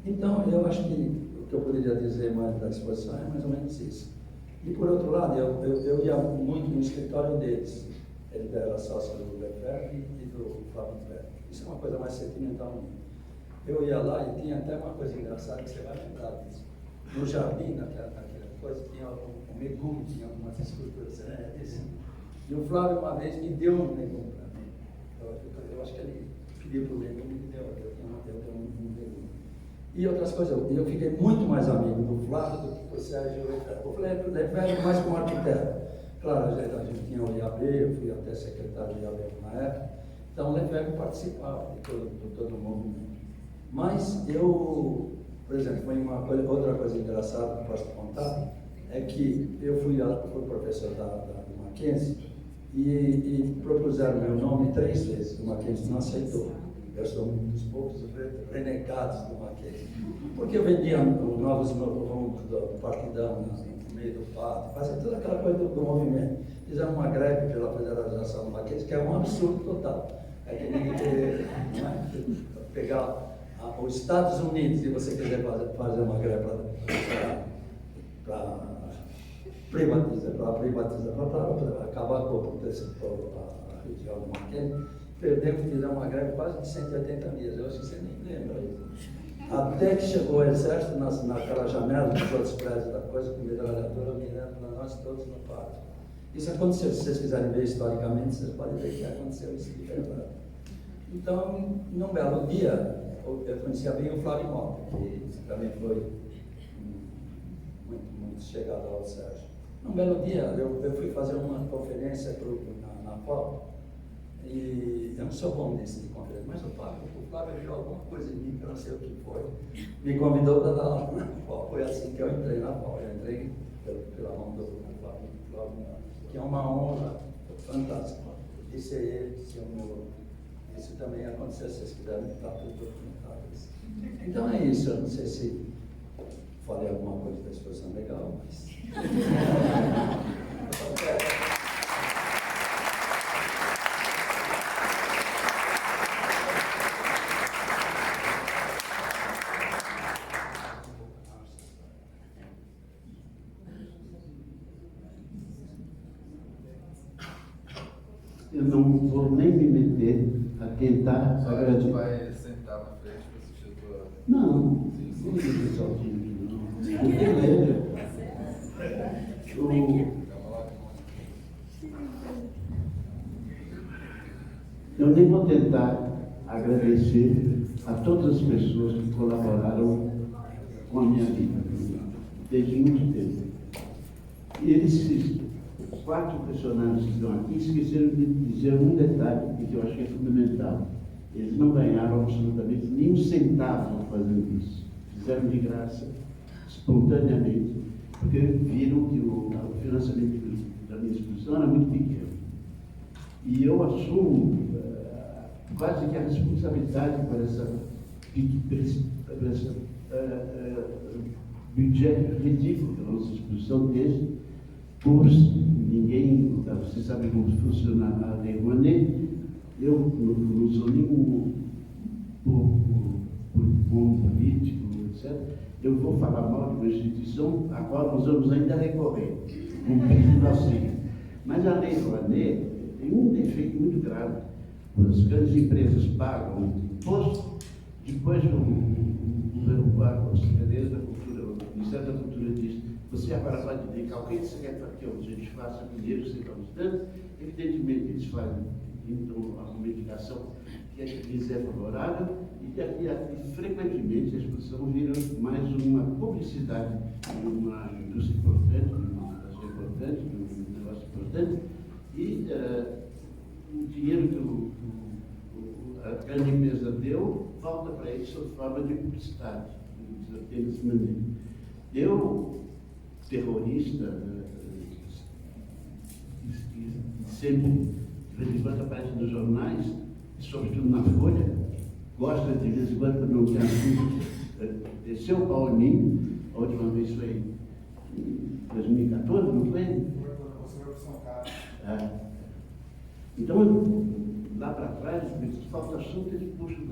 Então, eu acho que o que eu poderia dizer mais da exposição é mais ou menos isso. E por outro lado, eu ia muito no escritório deles. Ele era sócio do Lefebvre e do Flávio Lefebvre. Isso é uma coisa mais sentimental minha. Eu ia lá e tinha até uma coisa engraçada que você vai lembrar disso. No jardim, naquela coisa, tinha um legume, tinha algumas esculturas, né? E o Flávio uma vez me deu um legume para mim. Eu acho que ele pediu para o legume e me deu um legume. E outras coisas, eu fiquei muito mais amigo do Flávio do que do Sérgio Lefebvre. Eu falei, Lefebvre mais como arquiteto. Claro, a gente tinha o IAB, eu fui até secretário do IAB na época, então o Lefebvre participava de todo o movimento. Mas eu, por exemplo, foi outra coisa engraçada que eu posso contar, é que eu fui professor do Mackenzie e propuseram meu nome 3 vezes, o Mackenzie não aceitou. Eu sou um dos poucos renegados do Mackenzie. Porque eu vendia novos rumos do partidão no meio do pátio, fazia toda aquela coisa do movimento. Fizeram uma greve pela federalização do Mackenzie, que é um absurdo total. É que ninguém querer pegar os Estados Unidos e você quiser fazer uma greve para privatizar, para acabar com a região do Mackenzie. Perdemos, fizeram uma greve quase de 180 dias, eu acho que você nem lembra isso. Até que chegou o exército naquela janela dos outros prédios da coisa, com metralhadora mirando para nós todos no pátio. Isso aconteceu, se vocês quiserem ver historicamente, vocês podem ver que aconteceu isso de verdade. Então, num belo dia, eu conhecia bem o Flávio Mota, que também foi muito chegado ao Sérgio. Num belo dia, eu fui fazer uma conferência na FAO, e eu não sou bom nisso de conferência, mas o Flávio viu alguma coisa em mim, que eu não sei o que foi, me convidou para dar aula na FAO. Foi assim que eu entrei na FAO. Eu entrei pela mão do Flávio, que é uma honra fantástica. De ser ele, de ser o meu. Isso também aconteceu, se vocês quiserem, está tudo documentado. Então é isso, eu não sei se falei alguma coisa da exposição legal, mas. Eu não vou nem me meter a quem está agradecendo. Vai sentar na frente para assistir a tua... Não, não tem pessoal aqui, não. Beleza. Eu nem vou tentar agradecer a todas as pessoas que colaboraram com a minha vida, desde muito tempo. E esses 4 personagens que estão aqui esqueceram de dizer um detalhe que eu acho que é fundamental. Eles não ganharam absolutamente nem um centavo fazendo isso. Fizeram de graça, espontaneamente, porque viram que o financiamento da minha exposição era muito pequeno. E eu assumo quase que a responsabilidade por essa budget ridículo que a nossa exposição teve, por ninguém, você sabe como funciona a Lei Rouanet. Eu não sou nenhum bom político, etc. Eu vou falar mal de uma instituição a qual nós vamos ainda recorrer, com pedido de auxílio. Mas a Lei Rouanet tem um defeito muito grave. As grandes empresas pagam imposto, depois o Secretaria da Cultura, o Ministério da Cultura diz: você agora vai dedicar o que você quer que a gente faça com dinheiro que você está nos dando. Evidentemente, eles fazem então uma indicação que lhes é favorável e frequentemente a exposição vira mais uma publicidade de uma indústria importante, de uma nação importante, de um negócio importante, e o dinheiro que a grande empresa deu volta para eles sob forma de publicidade, dessa maneira. Eu, terrorista, sempre, de vez em quando aparece nos jornais, sobretudo na Folha, gosta de vez em quando não ter assunto, desceu o pau em mim, a última vez foi em 2014, não foi? Você vai para São Carlos. Então, lá para trás, se falta assunto, eles puxam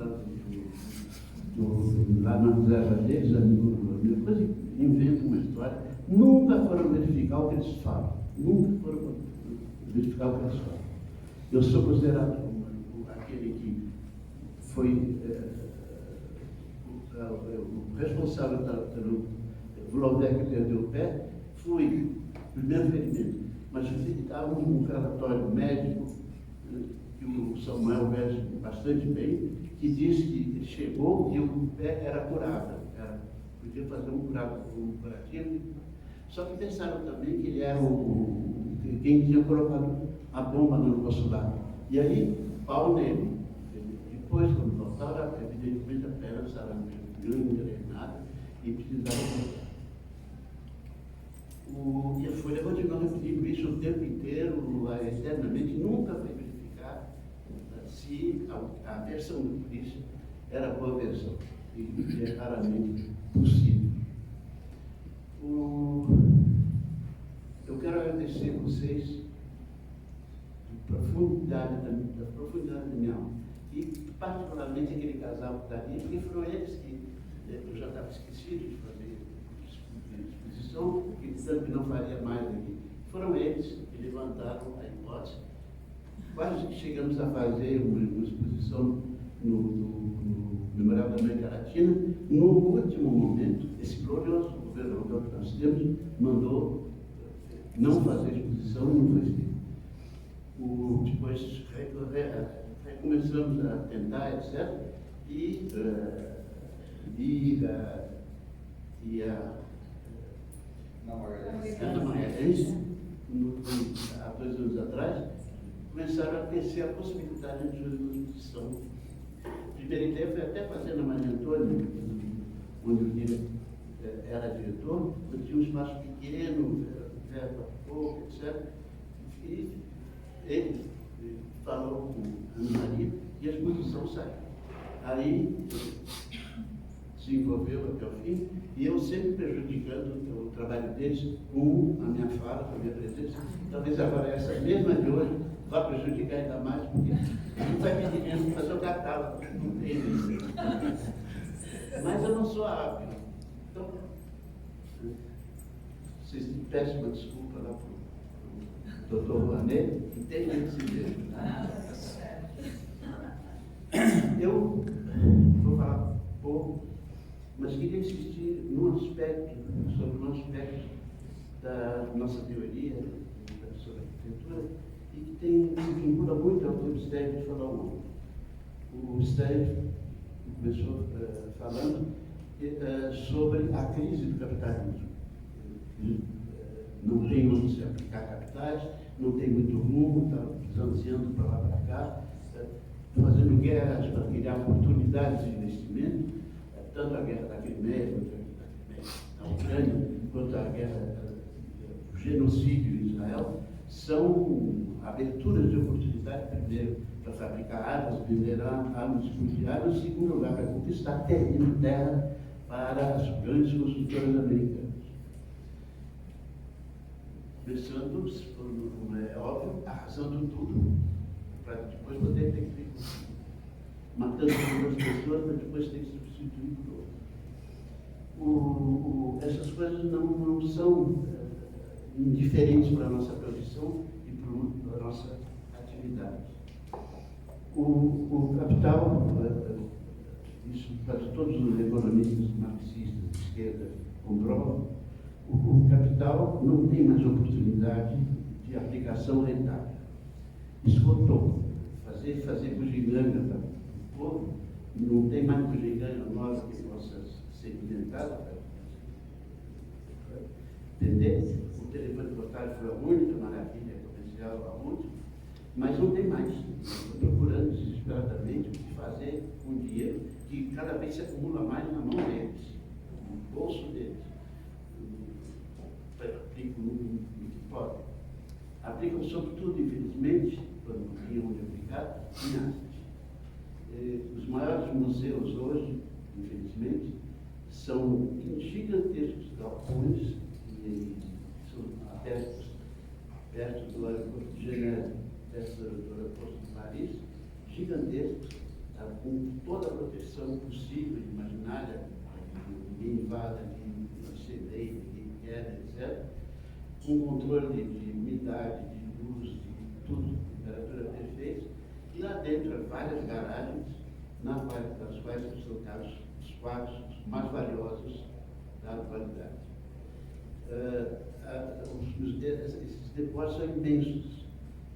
lá na reserva deles, a minha coisa, inventam uma história. Nunca foram verificar o que eles falam. Nunca foram verificar o que eles falam. Eu sou considerado aquele que foi o responsável pelo Vloudec que perdeu o pé. Fui primeiro ferimento, mas há um relatório médico que o Samuel veste bastante bem, que diz que ele chegou e o pé era curável, podia fazer um curativo. Só que pensaram também que ele era quem tinha colocado a bomba no consulado. E aí, pau nele. Depois, quando voltaram, evidentemente a perna estava engrenada e precisava. E a Folha continuou repetindo isso o tempo inteiro, eternamente, nunca foi verificar se a versão da polícia era a boa versão, e é raramente possível. Eu quero agradecer a vocês da profundidade da minha alma, e particularmente aquele casal que está ali, porque foram eles que eu já estava esquecido de fazer exposição, que disseram que não faria mais aqui. Foram eles que levantaram a hipótese. Quase que chegamos a fazer uma exposição no Memorial da América Latina. No último momento, esse glorioso governador que nós temos mandou não fazer exposição, não foi feito. Depois recomeçamos a tentar, etc. Ana Magalhães, há 2 anos atrás, começaram a tecer a possibilidade de fazer uma exposição. A primeira ideia foi até fazer na Maria Antônia, onde o Guilherme era diretor, mas tinha um espaço pequeno, verba pouco, etc. E ele falou com a Ana Maria e a exposição saiu. Aí se envolveu até o fim, e eu sempre prejudicando o trabalho deles com a minha fala, com a minha presença. Talvez agora essa mesma de hoje vá prejudicar ainda mais, porque não vai pedir mesmo para fazer o catálogo, não tem isso. Mas eu não sou hábil. Então, vocês peçam uma desculpa lá para o Dr. Rouanet, que tem esse mesmo. Eu vou falar pouco, mas queria insistir sobre um aspecto da nossa teoria, sobre a arquitetura, e que se vincula muito ao que o Steve falou ontem. O Steve começou falando sobre a crise do capitalismo. Não tem onde se aplicar capitais, não tem muito rumo, está zanziando para lá para cá, fazendo guerras para criar oportunidades de investimento, tanto a guerra da Crimeia, na Ucrânia, quanto a guerra, o genocídio em Israel, são aberturas de oportunidade, primeiro, para fabricar armas, minerar armas nucleares, em segundo lugar, para conquistar terra para as grandes construtoras americanas. Começando, como é óbvio, arrasando tudo, para depois poder ter que matando algumas pessoas, para depois ter que substituir por outras. Essas coisas não são indiferentes para a nossa produção e para a nossa atividade. O capital, isso quase todos os economistas marxistas de esquerda comprovam, o capital não tem mais oportunidade de aplicação rentável. Esgotou. Fazer bugiganga para o povo, não tem mais bugiganga nova que possa ser inventada. Entender? O telefone portátil foi a única maravilha comercial, a última, mas não tem mais. Estou procurando desesperadamente o que fazer com dinheiro que cada vez se acumula mais na mão deles, no bolso deles. Aplicam no que podem. Aplicam sobretudo, infelizmente, quando não tinham onde aplicar, em arte. Os maiores museus hoje, infelizmente, são gigantescos galpões e são perto do aeroporto de Genebra, perto do aeroporto de Paris, gigantescos, com toda a proteção possível, imaginária, ninguém invada, ninguém incendeia, ninguém quebra, etc., com controle de umidade, de luz, de tudo, temperatura perfeita, e lá dentro várias garagens, das quais são colocados os quadros mais valiosos da atualidade. Esses depósitos são imensos.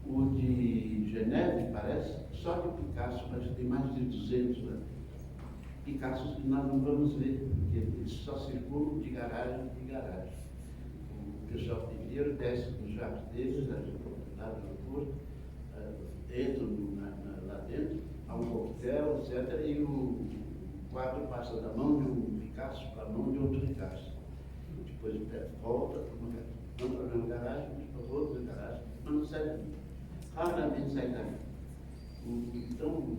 O de Geneve, parece, só de Picasso, mas tem mais de 200 Picassos que nós não vamos ver, porque eles só circulam de garagem em garagem. O pessoal primeiro desce com os jatos deles, lá do aeroporto, entram lá dentro, há um coquetel, etc., e o quadro passa da mão de um Picasso para a mão de outro Picasso. Depois volta para uma mesma garagem, para outra garagem, mas não sai dali. Raramente sai dali. Então,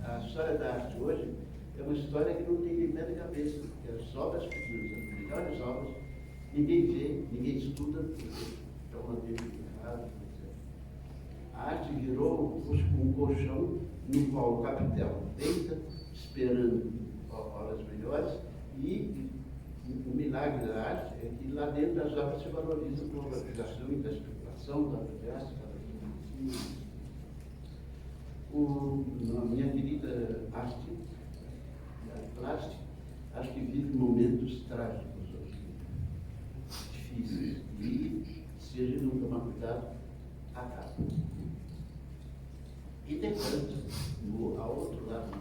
a história da arte hoje é uma história que não tem nem pé de cabeça, porque as obras futuras, as melhores obras, ninguém vê, ninguém estuda, porque estão mantendo errado, etc. A arte virou um colchão no qual o capital deita, esperando horas melhores, e o milagre da arte é que lá dentro as obras se valorizam com a valorização e da especulação, da conversa, cada vez mais. A minha querida arte plástica, acho que vive momentos trágicos hoje, difíceis, e se a gente não tomar cuidado, acaba. E depois, ao outro lado da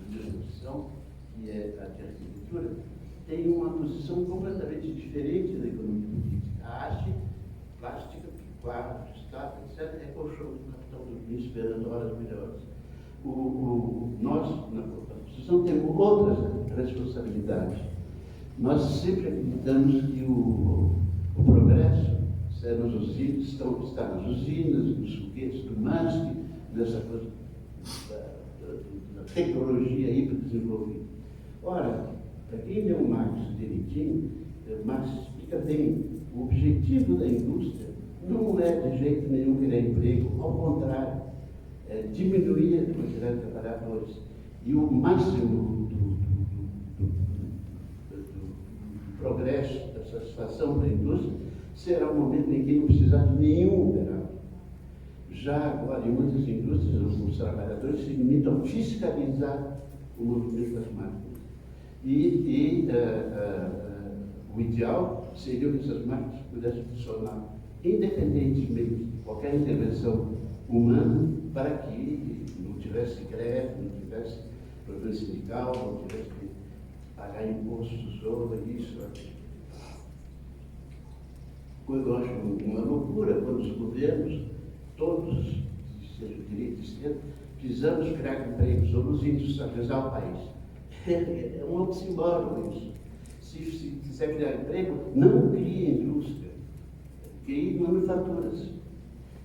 minha posição, que é a de arquitetura, tem uma posição completamente diferente da economia política. A arte plástica, quadros, estátuas, etc., é colchão do capital dormir esperando horas melhores. Nós, na posição, temos outras responsabilidades. Nós sempre acreditamos que o progresso está nas usinas, nos foguetes do Musk, nessa coisa da tecnologia hiperdesenvolvida. Ora, para quem leu Marx direitinho, Marx explica bem, o objetivo da indústria não é de jeito nenhum criar emprego, ao contrário, é diminuir a quantidade de trabalhadores. E o máximo do progresso, da satisfação da indústria, será o momento em que não precisar de nenhum operário. Já agora, em muitas indústrias, os trabalhadores se limitam a fiscalizar o movimento das máquinas. O ideal seria que essas máquinas pudessem funcionar independentemente de qualquer intervenção humana, para que não tivesse greve, não tivesse problema sindical, não tivesse que pagar impostos sobre isso, aquilo. Eu acho uma loucura quando os governos, todos, seja direita e esquerda, precisamos criar empregos ou nos industrializar o país. É um oxímoron isso. Se quiser criar emprego, não crie indústria, crie manufaturas,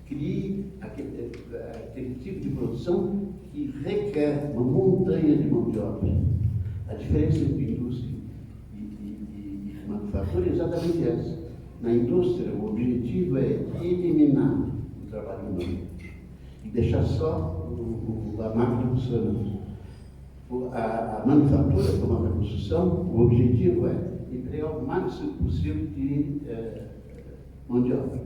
crie aquele tipo de produção que requer uma montanha de mão de obra. A diferença entre indústria e manufatura é exatamente essa. Na indústria, o objetivo é eliminar o trabalho humano e deixar só a máquina funcionando. A manufatura, como a construção, o objetivo é empregar o máximo possível de mão de obra.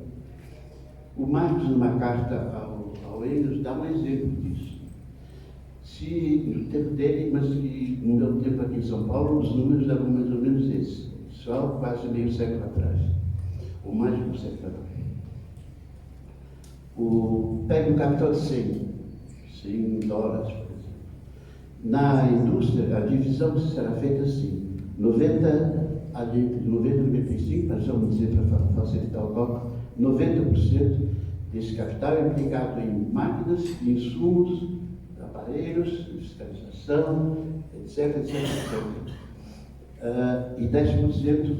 O Marx, numa carta ao Engels, dá um exemplo disso. Se, no tempo dele, mas que no meu tempo aqui em São Paulo, os números eram mais ou menos esses, só quase meio século atrás, ou mais de um século atrás. Pega um capital de 100 dólares, por exemplo. Na indústria, a divisão será feita assim, 90 entre 90 e 95, nós vamos dizer para facilitar o cálculo, 90% desse capital é aplicado em máquinas, insumos, aparelhos, fiscalização, etc, etc, etc. E 10%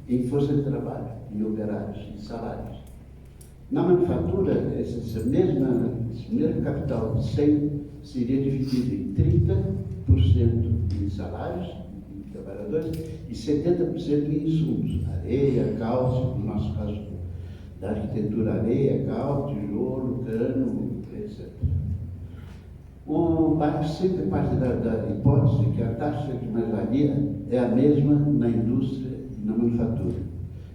em força de trabalho, em operários, em salários. Na manufatura, esse mesmo capital de 100 seria dividido em 30% em salários de trabalhadores e 70% em insumos, areia, cálcio, no nosso caso da arquitetura, areia, cálcio, tijolo, cano, etc. O Marx sempre parte da hipótese que a taxa de mais-valia é a mesma na indústria e na manufatura.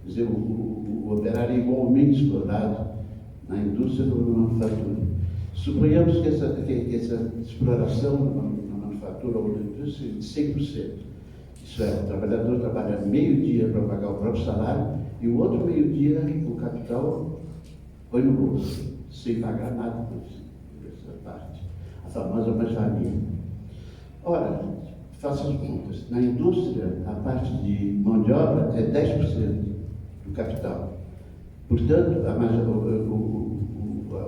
Quer dizer, o operário é igualmente explorado na indústria e na manufatura. Suponhamos que essa exploração na manufatura ou na indústria é de 100%. Isso é, o trabalhador trabalha meio dia para pagar o próprio salário e o outro meio dia o capital põe no bolso, sem pagar nada por essa parte. A famosa mais-valia. Ora, faça as contas. Na indústria, a parte de mão de obra é 10% do capital. Portanto,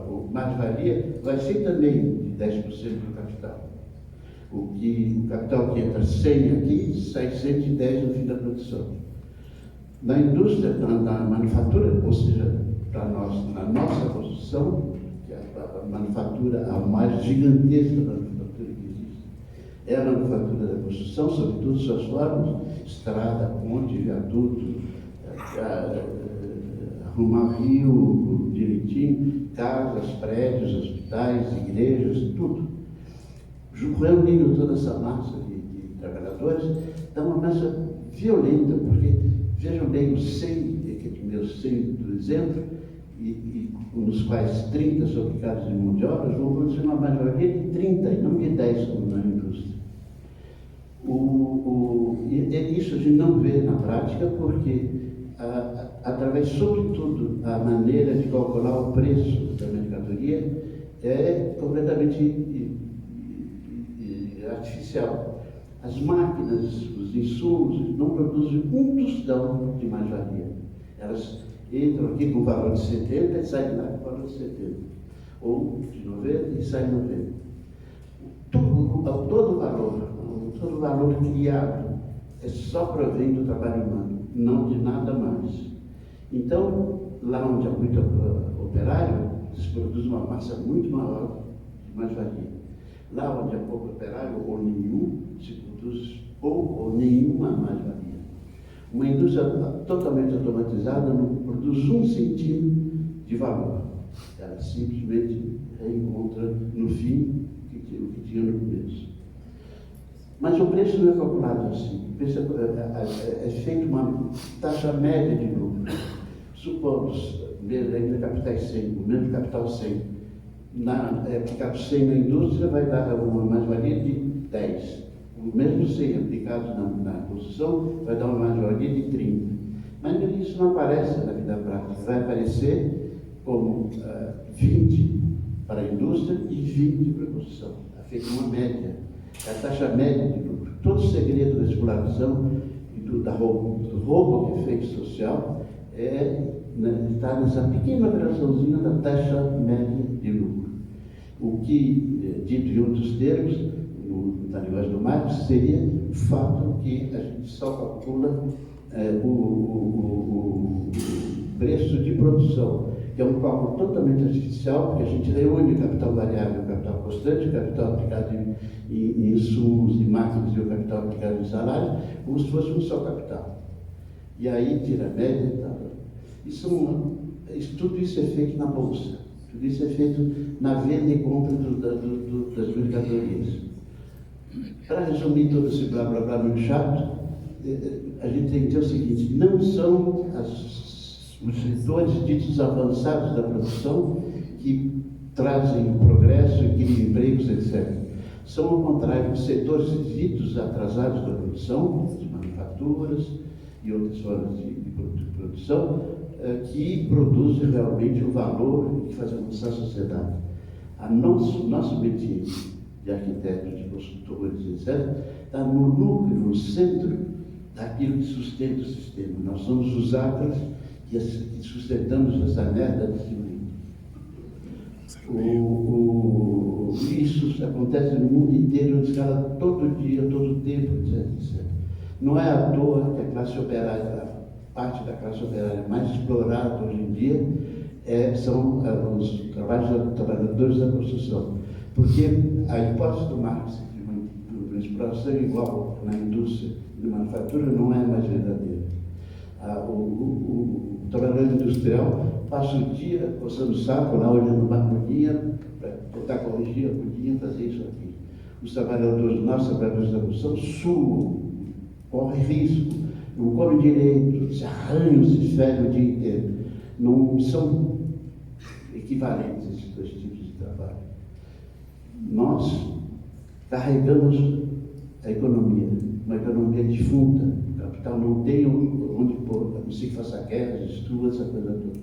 o mais-valia vai ser também de 10% do capital. O capital que entra 100 aqui, sai 110 no fim da produção. Na indústria, na manufatura, ou seja, para nós, na nossa construção, que é a manufatura a mais gigantesca manufatura que existe, é a manufatura da construção, sob todas as suas formas, estrada, ponte, viaduto, arrumar rio direitinho, casas, prédios, hospitais, igrejas, tudo. Reunindo toda essa massa de trabalhadores, dá uma massa violenta, porque vejam bem os 100, aqueles meus 100 do exemplo, e nos quais 30 são aplicados em mão de obra, vão produzir uma maioria de 30 e não de 10 como na indústria. Isso a gente não vê na prática porque através, sobretudo, a maneira de calcular o preço da mercadoria é completamente artificial. As máquinas, os insumos, não produzem um tostão de mais-valia. Elas entram aqui com o valor de 70 e saem lá com o valor de 70. Ou de 90 e saem 90. Todo o valor criado é só provém do trabalho humano, não de nada mais. Então, lá onde há muito operário, se produz uma massa muito maior de mais-valia. Lá onde há pouco operário, ou nenhum, se produz pouco ou nenhuma mais-valia. Uma indústria totalmente automatizada não produz 1 centimo de valor. Ela simplesmente reencontra no fim o que tinha no começo. Mas o preço não é calculado assim. É feita uma taxa média de lucro. Supomos, ainda capitais 100, o mesmo capital 100. Aplicado 100 na indústria vai dar uma mais-valia de 10. O mesmo 100 aplicado na construção vai dar uma mais-valia de 30. Mas isso não aparece na vida prática, vai aparecer como 20 para a indústria e 20 para a construção. É feita uma média, é a taxa média de lucro. Todo o segredo da exploração e do roubo que é feito social está nessa pequena operaçãozinha da taxa média de lucro. O que, dito em outros termos, na linguagem do Marx, seria o fato que a gente só calcula o preço de produção, que é um cálculo totalmente artificial, porque a gente reúne o capital variável, o capital constante, o capital aplicado em insumos e máquinas e o capital aplicado em salários, como se fosse um só capital. E aí tira a média e tal. Tudo isso é feito na bolsa, tudo isso é feito na venda e compra das mercadorias. Para resumir todo esse blá blá blá muito chato, a gente tem que dizer o seguinte: não são os setores ditos avançados da produção que trazem o progresso e criam empregos, etc. São, ao contrário, os setores ditos atrasados da produção, as manufaturas e outras formas de produção, que produzem realmente o valor e que fazem avançar a sociedade. Nosso métier de arquitetos, de construtores, etc., está no núcleo, no centro daquilo que sustenta o sistema. Nós somos os átomos que sustentamos essa merda desse mundo. Isso acontece no mundo inteiro, em escala todo dia, todo tempo, etc, etc. Não é à toa que a classe operária, a parte da classe operária mais explorada hoje em dia, são os trabalhadores da construção. Porque a hipótese do Marx de uma exploração igual na indústria e na manufatura não é mais verdadeira. O trabalhador industrial passa o dia coçando o saco, lá olhando uma agulhinha, para tentar corrigir a agulhinha, fazer isso aqui. Os nossos trabalhadores da construção suam, correm risco, não comem direito, se arranham, se ferem o dia inteiro. Não são equivalentes esses dois tipos de trabalho. Nós carregamos a economia, uma economia defunta. O capital não tem onde pôr, a não ser que faça guerras, destrua essa coisa toda.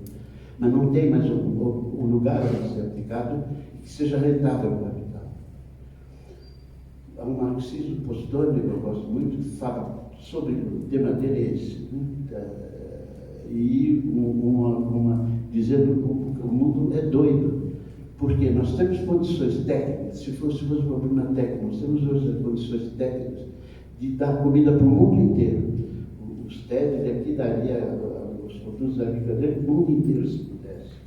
Mas não tem mais um lugar a ser aplicado que seja rentável para o capital. Há um marxismo postônico que eu gosto muito, que fala sobre o tema dele é esse, né? E dizendo que o mundo é doido, porque nós temos condições técnicas, se fosse um problema técnico, nós temos hoje condições técnicas de dar comida para o mundo inteiro. Os TED aqui daria, os produtos da agricultura, o mundo inteiro se pudesse.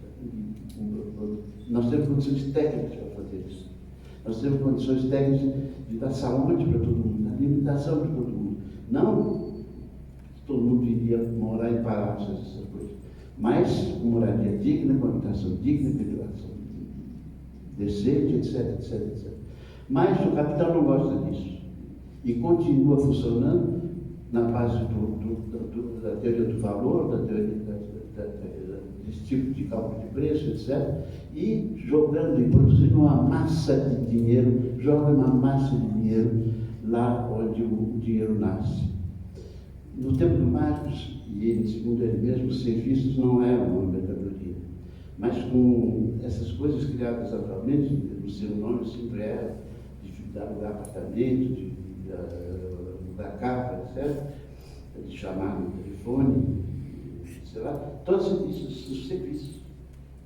Nós temos condições técnicas para fazer isso. Nós temos condições técnicas de dar saúde para todo mundo, alimentação para todo mundo. Não que todo mundo iria morar em palácios, essas coisas, mas moradia digna, com habitação digna, com educação decente, etc, etc, etc. Mas o capital não gosta disso e continua funcionando na base da teoria do valor, da teoria desse tipo de cálculo de preço, etc. E jogando e produzindo uma massa de dinheiro, joga uma massa de dinheiro lá onde o dinheiro nasce. No tempo do Marx, e ele, segundo ele mesmo, os serviços não eram uma mercadoria. Mas com essas coisas criadas atualmente, o seu nome sempre era de dar lugar a apartamento, de dar carro, etc., de chamar no telefone, sei lá, todos esses serviços.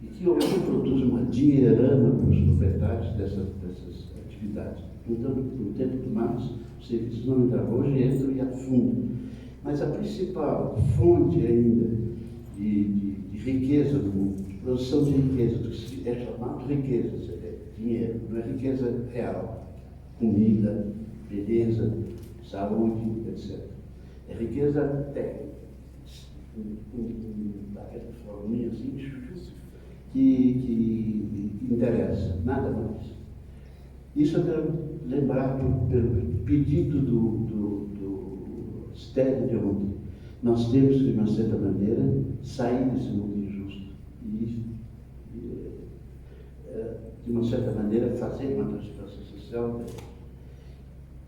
E que hoje produz uma dinheirama para os proprietários dessas atividades. Então, no tempo do Marx, os serviços não entravam, hoje entram e afundam. Mas a principal fonte ainda de riqueza do mundo, de produção de riqueza, do que é chamado de riqueza, dinheiro, não é riqueza real, comida, beleza, saúde, etc. É riqueza técnica, daquela forminha assim, que interessa, nada mais. Isso eu quero lembrar pelo pedido do Stede de ontem. Nós temos, de uma certa maneira, sair desse mundo injusto e de uma certa maneira, fazer uma transformação social.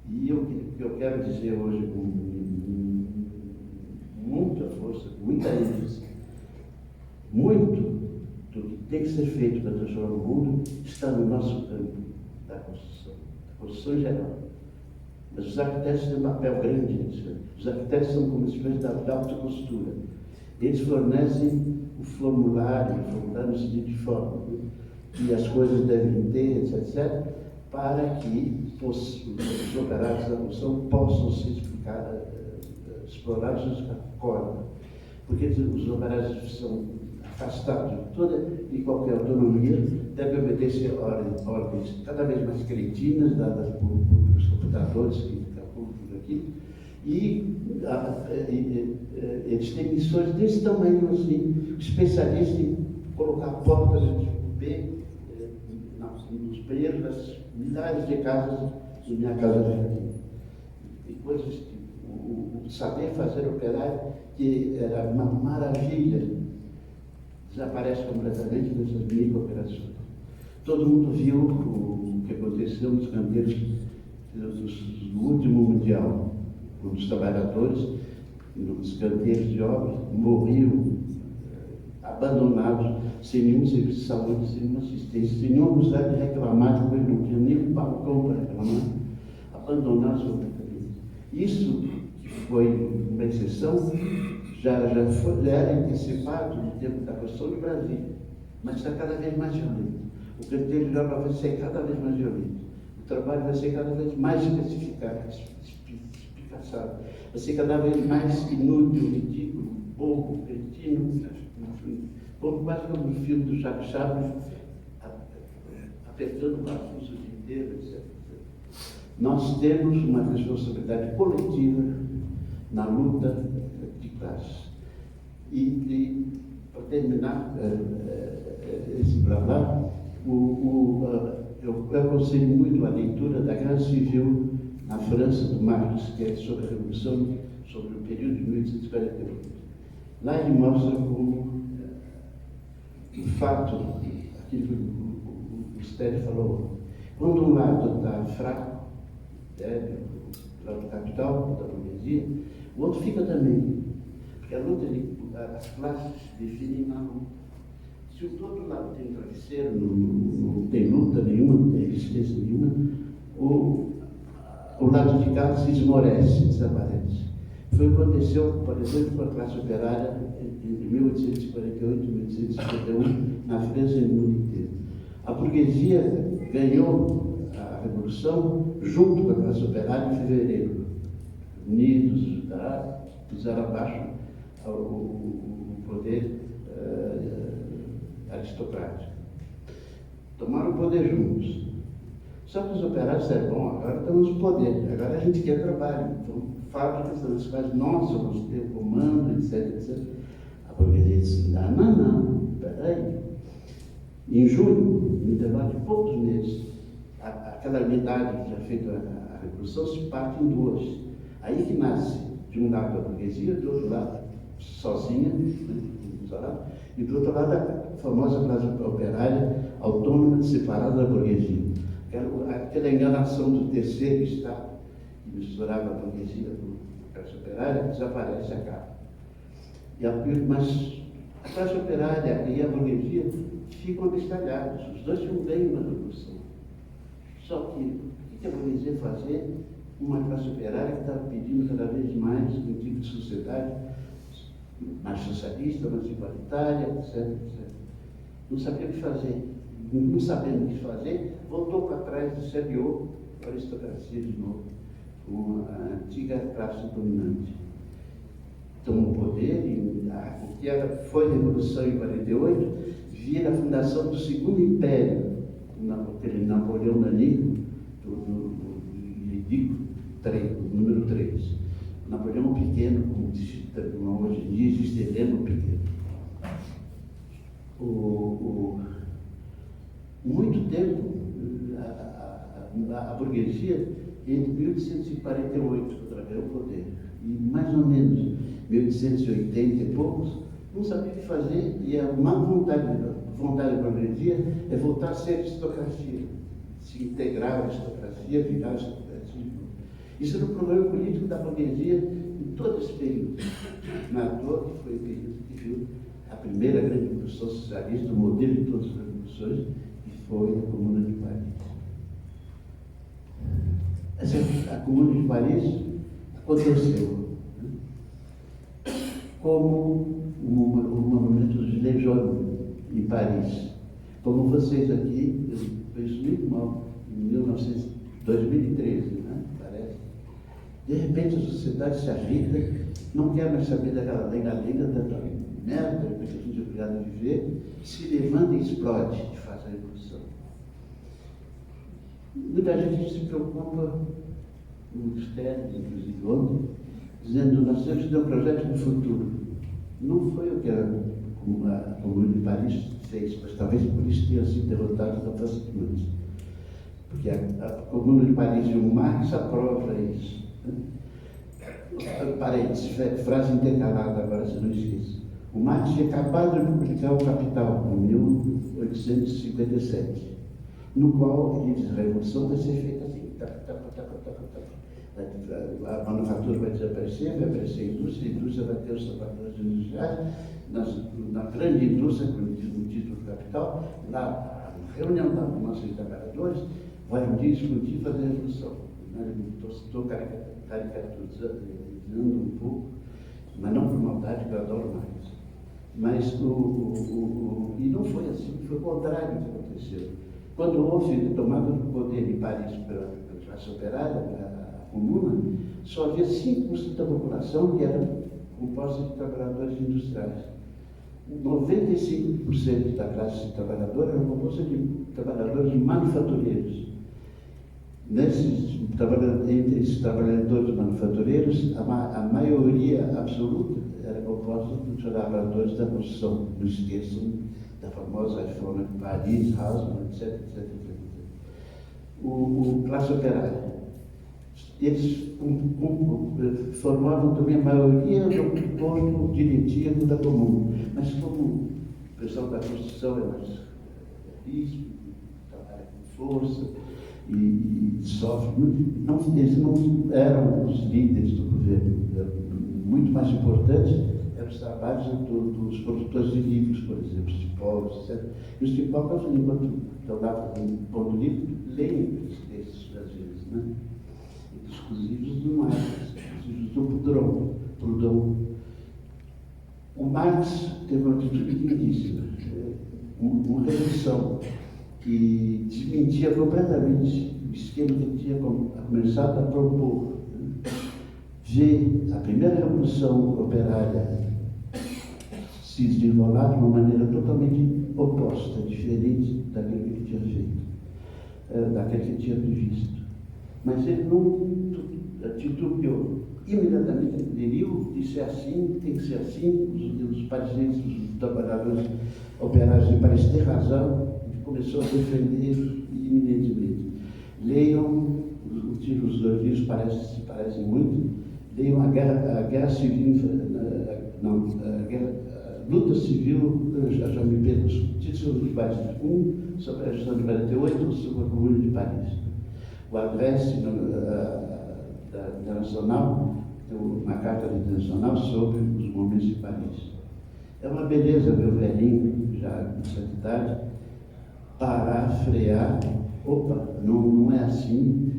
E o que eu quero dizer hoje com muita força força, com muita ênfase. Muito do que tem que ser feito para transformar o mundo está no nosso campo da construção em geral. Mas os arquitetos têm um papel grande nisso. Os arquitetos são como uma espécie de autocostura. Eles fornecem o formulário no sentido de forma, que as coisas devem ter, etc., para que os operários da construção possam se explorar os seus corpos. Porque os operários são afastados de toda e qualquer autonomia, devem obedecer ordens cada vez mais cretinas, dadas pelos computadores que calculam tudo aquilo, e eles têm missões desse tamanho assim, especialistas em colocar portas de B nos banheiros das milhares de casas de minha casa de jardim. E coisas tipo, o saber fazer operário, que era uma maravilha, desaparece completamente nessas micro-operações. Todo mundo viu o que aconteceu nos canteiros do último Mundial, quando os trabalhadores nos canteiros de obra morriam abandonados, sem nenhum serviço de saúde, sem nenhuma assistência, sem nenhuma possibilidade de reclamar, porque não tinha nem um balcão para reclamar, abandonados completamente. Isso, que foi uma exceção, já era antecipado no tempo da construção do Brasil, mas está cada vez mais violento. O canteiro de obra vai ser cada vez mais violento. O trabalho vai ser cada vez mais especificado, espicaçado. Vai ser cada vez mais inútil, ridículo, bobo, cretino, enfim. Quase como o filme do Chaves, apertando o parafuso o dia inteiro, etc. Nós temos uma responsabilidade coletiva na luta de classes. E para terminar esse blá-blá, eu aconselho muito a leitura da Guerra Civil na França, do Marx, que é sobre a Revolução, sobre o período de 1848. Lá ele mostra como o fato, aquilo que o Stério falou, quando um lado está fraco, do lado do capital, da burguesia, o outro fica também. Porque a luta, as classes definem na luta. Se o outro lado tem travesseiro, não tem luta nenhuma, não tem resistência nenhuma, o lado de cá se esmorece, desaparece. Foi o que aconteceu, por exemplo, com a classe operária entre 1848 e 1851, na França e no mundo inteiro. A burguesia ganhou a Revolução junto com a classe operária em fevereiro. Unidos, puseram abaixo o poder aristocrático. Tomaram o poder juntos. Só que os operários disseram, bom, agora temos o poder, agora a gente quer trabalho. Então, fábricas nas quais nós vamos ter o comando, etc, etc. A burguesia disse, não, peraí. Em junho, no intervalo de poucos meses, aquela unidade que tinha feito a Revolução se parte em duas. Aí que nasce, de um lado a burguesia, do outro lado, sozinha, isolada, e do outro lado a famosa classe operária autônoma, separada da burguesia. Aquela enganação do terceiro Estado, que misturava a burguesia com a classe operária, desaparece, acaba. Mas a classe operária e a burguesia ficam abestalhados. Os dois ficam bem na revolução. Só que o que a burguesia fazer? Uma classe operária que estava pedindo cada vez mais um tipo de sociedade mais socialista, mais igualitária, etc, etc. Não sabia o que fazer. Não sabendo o que fazer, voltou para trás e se aliou para a aristocracia de novo, com a antiga classe dominante. Tomou o poder e o que foi a Revolução em 48 vira a fundação do Segundo Império, aquele Napoleão Nanico, do ridículo, número 3. Napoleão Pequeno, como diz hoje em dia, existe Heleno Pequeno. Muito tempo, a burguesia, entre 1848, quando ganhou o poder, e mais ou menos 1880 e poucos, não sabia o que fazer, e a má vontade da burguesia é voltar a ser aristocracia, se integrar à aristocracia, virar a aristocracia. Isso era o problema político da burguesia em todo esse período. Não é à toa que foi o período que viu a primeira grande revolução socialista, o modelo de todas as revoluções, que foi a Comuna de Paris. A Comuna de Paris aconteceu como um movimento dos Gilets jaunes em Paris. Como vocês aqui, eu vejo muito mal, em 2013, né, parece. De repente a sociedade se agita, não quer mais saber daquela lenga-lenga, da merda que a gente é obrigado a viver, se levanta e explode e faz a revolução. Muita gente se preocupa, no Stern, inclusive ontem, dizendo nós temos que ter um projeto do futuro. Não foi o que a Comuna de Paris fez, mas talvez por isso tenha sido derrotado da França de Nunes. Porque a Comuna de Paris e o Marx aprova isso. Parênteses, frase intercalada agora, se não esqueça. O Marx tinha acabado de publicar O Capital, em 1857, no qual ele diz: a revolução vai ser feita assim, a manufatura vai desaparecer, vai aparecer a indústria vai ter os trabalhadores industriais, na grande indústria, como diz no título do Capital, na reunião da massa de trabalhadores, vai um dia discutir e fazer a revolução. Estou caricaturizando um pouco, mas não por maldade, que eu adoro mais. Mas e não foi assim, foi o contrário que aconteceu. Quando houve a tomada do poder em Paris pela classe operária, a Comuna, só havia 5% da população que era composta de trabalhadores industriais. 95% da classe trabalhadora era composta de trabalhadores manufatureiros. Entre esses trabalhadores manufatureiros, a maioria absoluta era composta de trabalhadores da construção. Não esqueçam da famosa reforma de Paris, Haussmann, etc. O classe operária. Eles formavam também a maioria do corpo diretivo da Comuna. Mas como o pessoal da construção é mais rígido, trabalha com força e sofre muito, eles não eram os líderes do governo. Muito mais importantes eram os trabalhos dos produtores de livros, por exemplo, os tipógrafos, etc. E os tipógrafos, enquanto estão lá fazendo ponto livre, leem esses às vezes, né? Exclusivos do Marx, exclusivos do Proudhon. O Marx teve uma atitude lindíssima, uma revolução que desmentia completamente o esquema que ele tinha começado a propor. Ver a primeira revolução operária se desenrolar de uma maneira totalmente oposta, diferente daquilo que ele tinha feito, daquilo que ele tinha previsto. Mas ele não titubeou. Imediatamente aderiu, disse assim, tem que ser assim, os parisienses, os trabalhadores operários de Paris têm razão, ele começou a defender iminentemente. Leiam, os dois livros se parecem muito, leiam a Guerra Civil, a Luta Civil, já me perco os títulos dos países, um sobre a Revolução de 48, outro sobre a Comuna de Paris. O Adresse da Internacional, uma carta da Internacional sobre os momentos de Paris. É uma beleza ver o velhinho, já com certa idade, parar, frear. Opa, não é assim.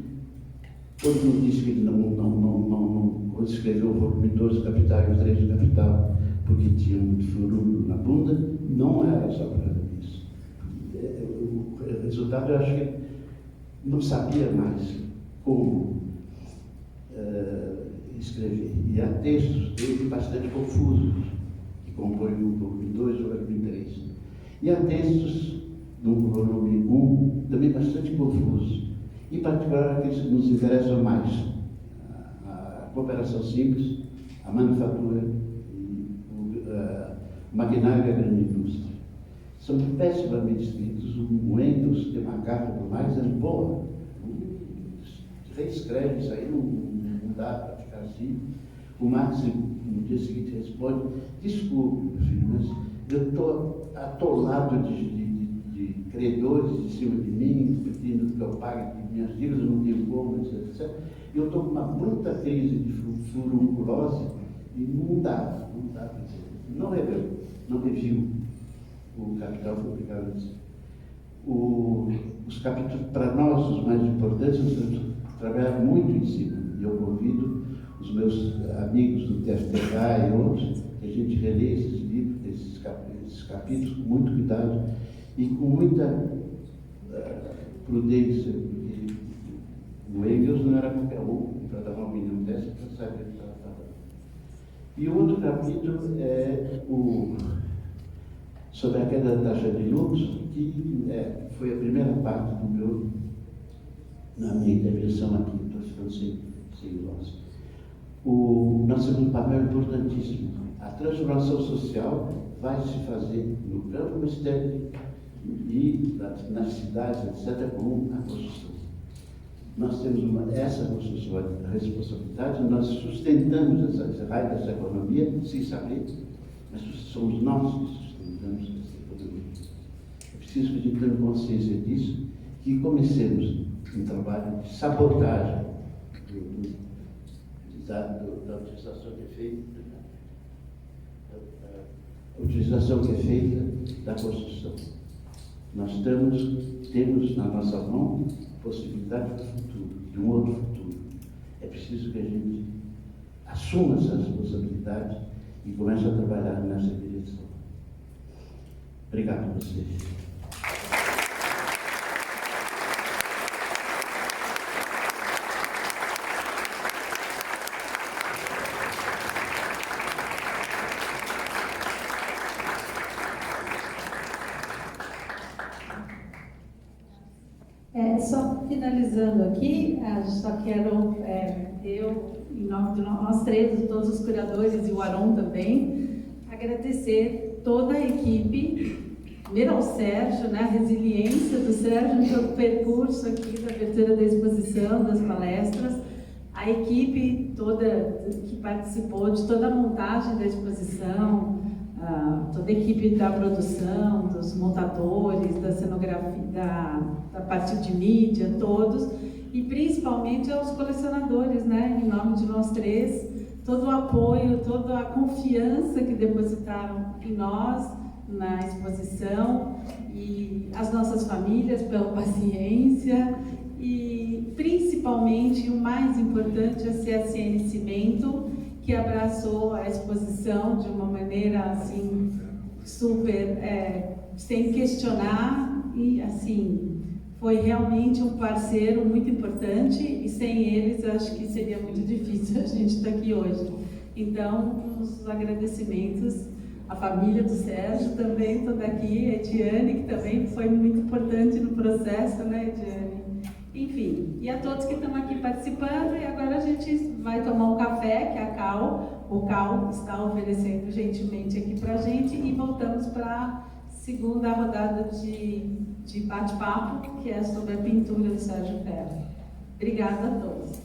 Todo mundo disse que ele não escreveu o volume 2 do Capital e o 3 do Capital porque tinha muito furúnculo na bunda. Não era só por causa disso. O resultado, eu acho que não sabia mais como escrever. E há textos dele bastante confusos, que compõem o volume 2 e o volume 3. E há textos no volume 1 também bastante confusos. Em particular, aqueles que nos interessam mais. A cooperação simples, a manufatura, a maquinária e a grande indústria. São pessimamente escritos. O Engels tem uma carta por mais, é boa. Reescreve isso aí, não dá para ficar assim. O Marx, no dia seguinte, responde: desculpe, meu filho, mas eu estou atolado de credores em cima de mim, pedindo que eu pague minhas dívidas, eu não tenho como, etc. Eu estou com uma bruta crise de furunculose e não dá, não reviu. O capital foi obrigado a dizer. Os capítulos, para nós, os mais importantes, nós temos que trabalhar muito em cima. E eu convido os meus amigos do TFTK e outros, que a gente relê esses livros, esses capítulos com muito cuidado e com muita prudência, porque o Engels não era qualquer um para dar uma opinião dessa, para saber o que ele estava falando. E o outro capítulo é sobre a queda da taxa de lucros, que foi a primeira parte na minha intervenção aqui, estou ficando sem voz. Nós temos um papel importantíssimo. A transformação social vai se fazer no campo, no externo e nas cidades, etc., com a construção. Nós temos essa responsabilidade, nós sustentamos esse raio dessa economia sem saber, mas somos nós que sustentamos essa economia. É preciso que a gente tenha consciência disso, que comecemos um trabalho de sabotagem da utilização que é feita, da construção. Nós temos na nossa mão possibilidade do futuro, de um outro futuro. É preciso que a gente assuma essa responsabilidade e comece a trabalhar nessa direção. Obrigado a vocês. Só finalizando aqui, só quero, eu, em nome de nós três, de todos os curadores e o Aron também, agradecer toda a equipe, primeiro ao Sérgio, né, a resiliência do Sérgio pelo percurso aqui da abertura da exposição, das palestras, a equipe toda que participou de toda a montagem da exposição, toda a equipe da produção, dos montadores, da cenografia, da parte de mídia, todos, e principalmente aos colecionadores, né, em nome de nós três, todo o apoio, toda a confiança que depositaram em nós, na exposição, e as nossas famílias pela paciência, e principalmente, o mais importante, a CSN Cimento, que abraçou a exposição de uma maneira assim super sem questionar e assim foi realmente um parceiro muito importante e sem eles acho que seria muito difícil a gente estar aqui hoje. Então os agradecimentos à família do Sérgio também, toda aqui, a Ediane, que também foi muito importante no processo, né, Ediane? Enfim, e a todos que estão aqui participando, e agora a gente vai tomar um café, que a Cal, o Cal está oferecendo gentilmente aqui para a gente, e voltamos para a segunda rodada de bate-papo, que é sobre a pintura do Sérgio Ferro. Obrigada a todos.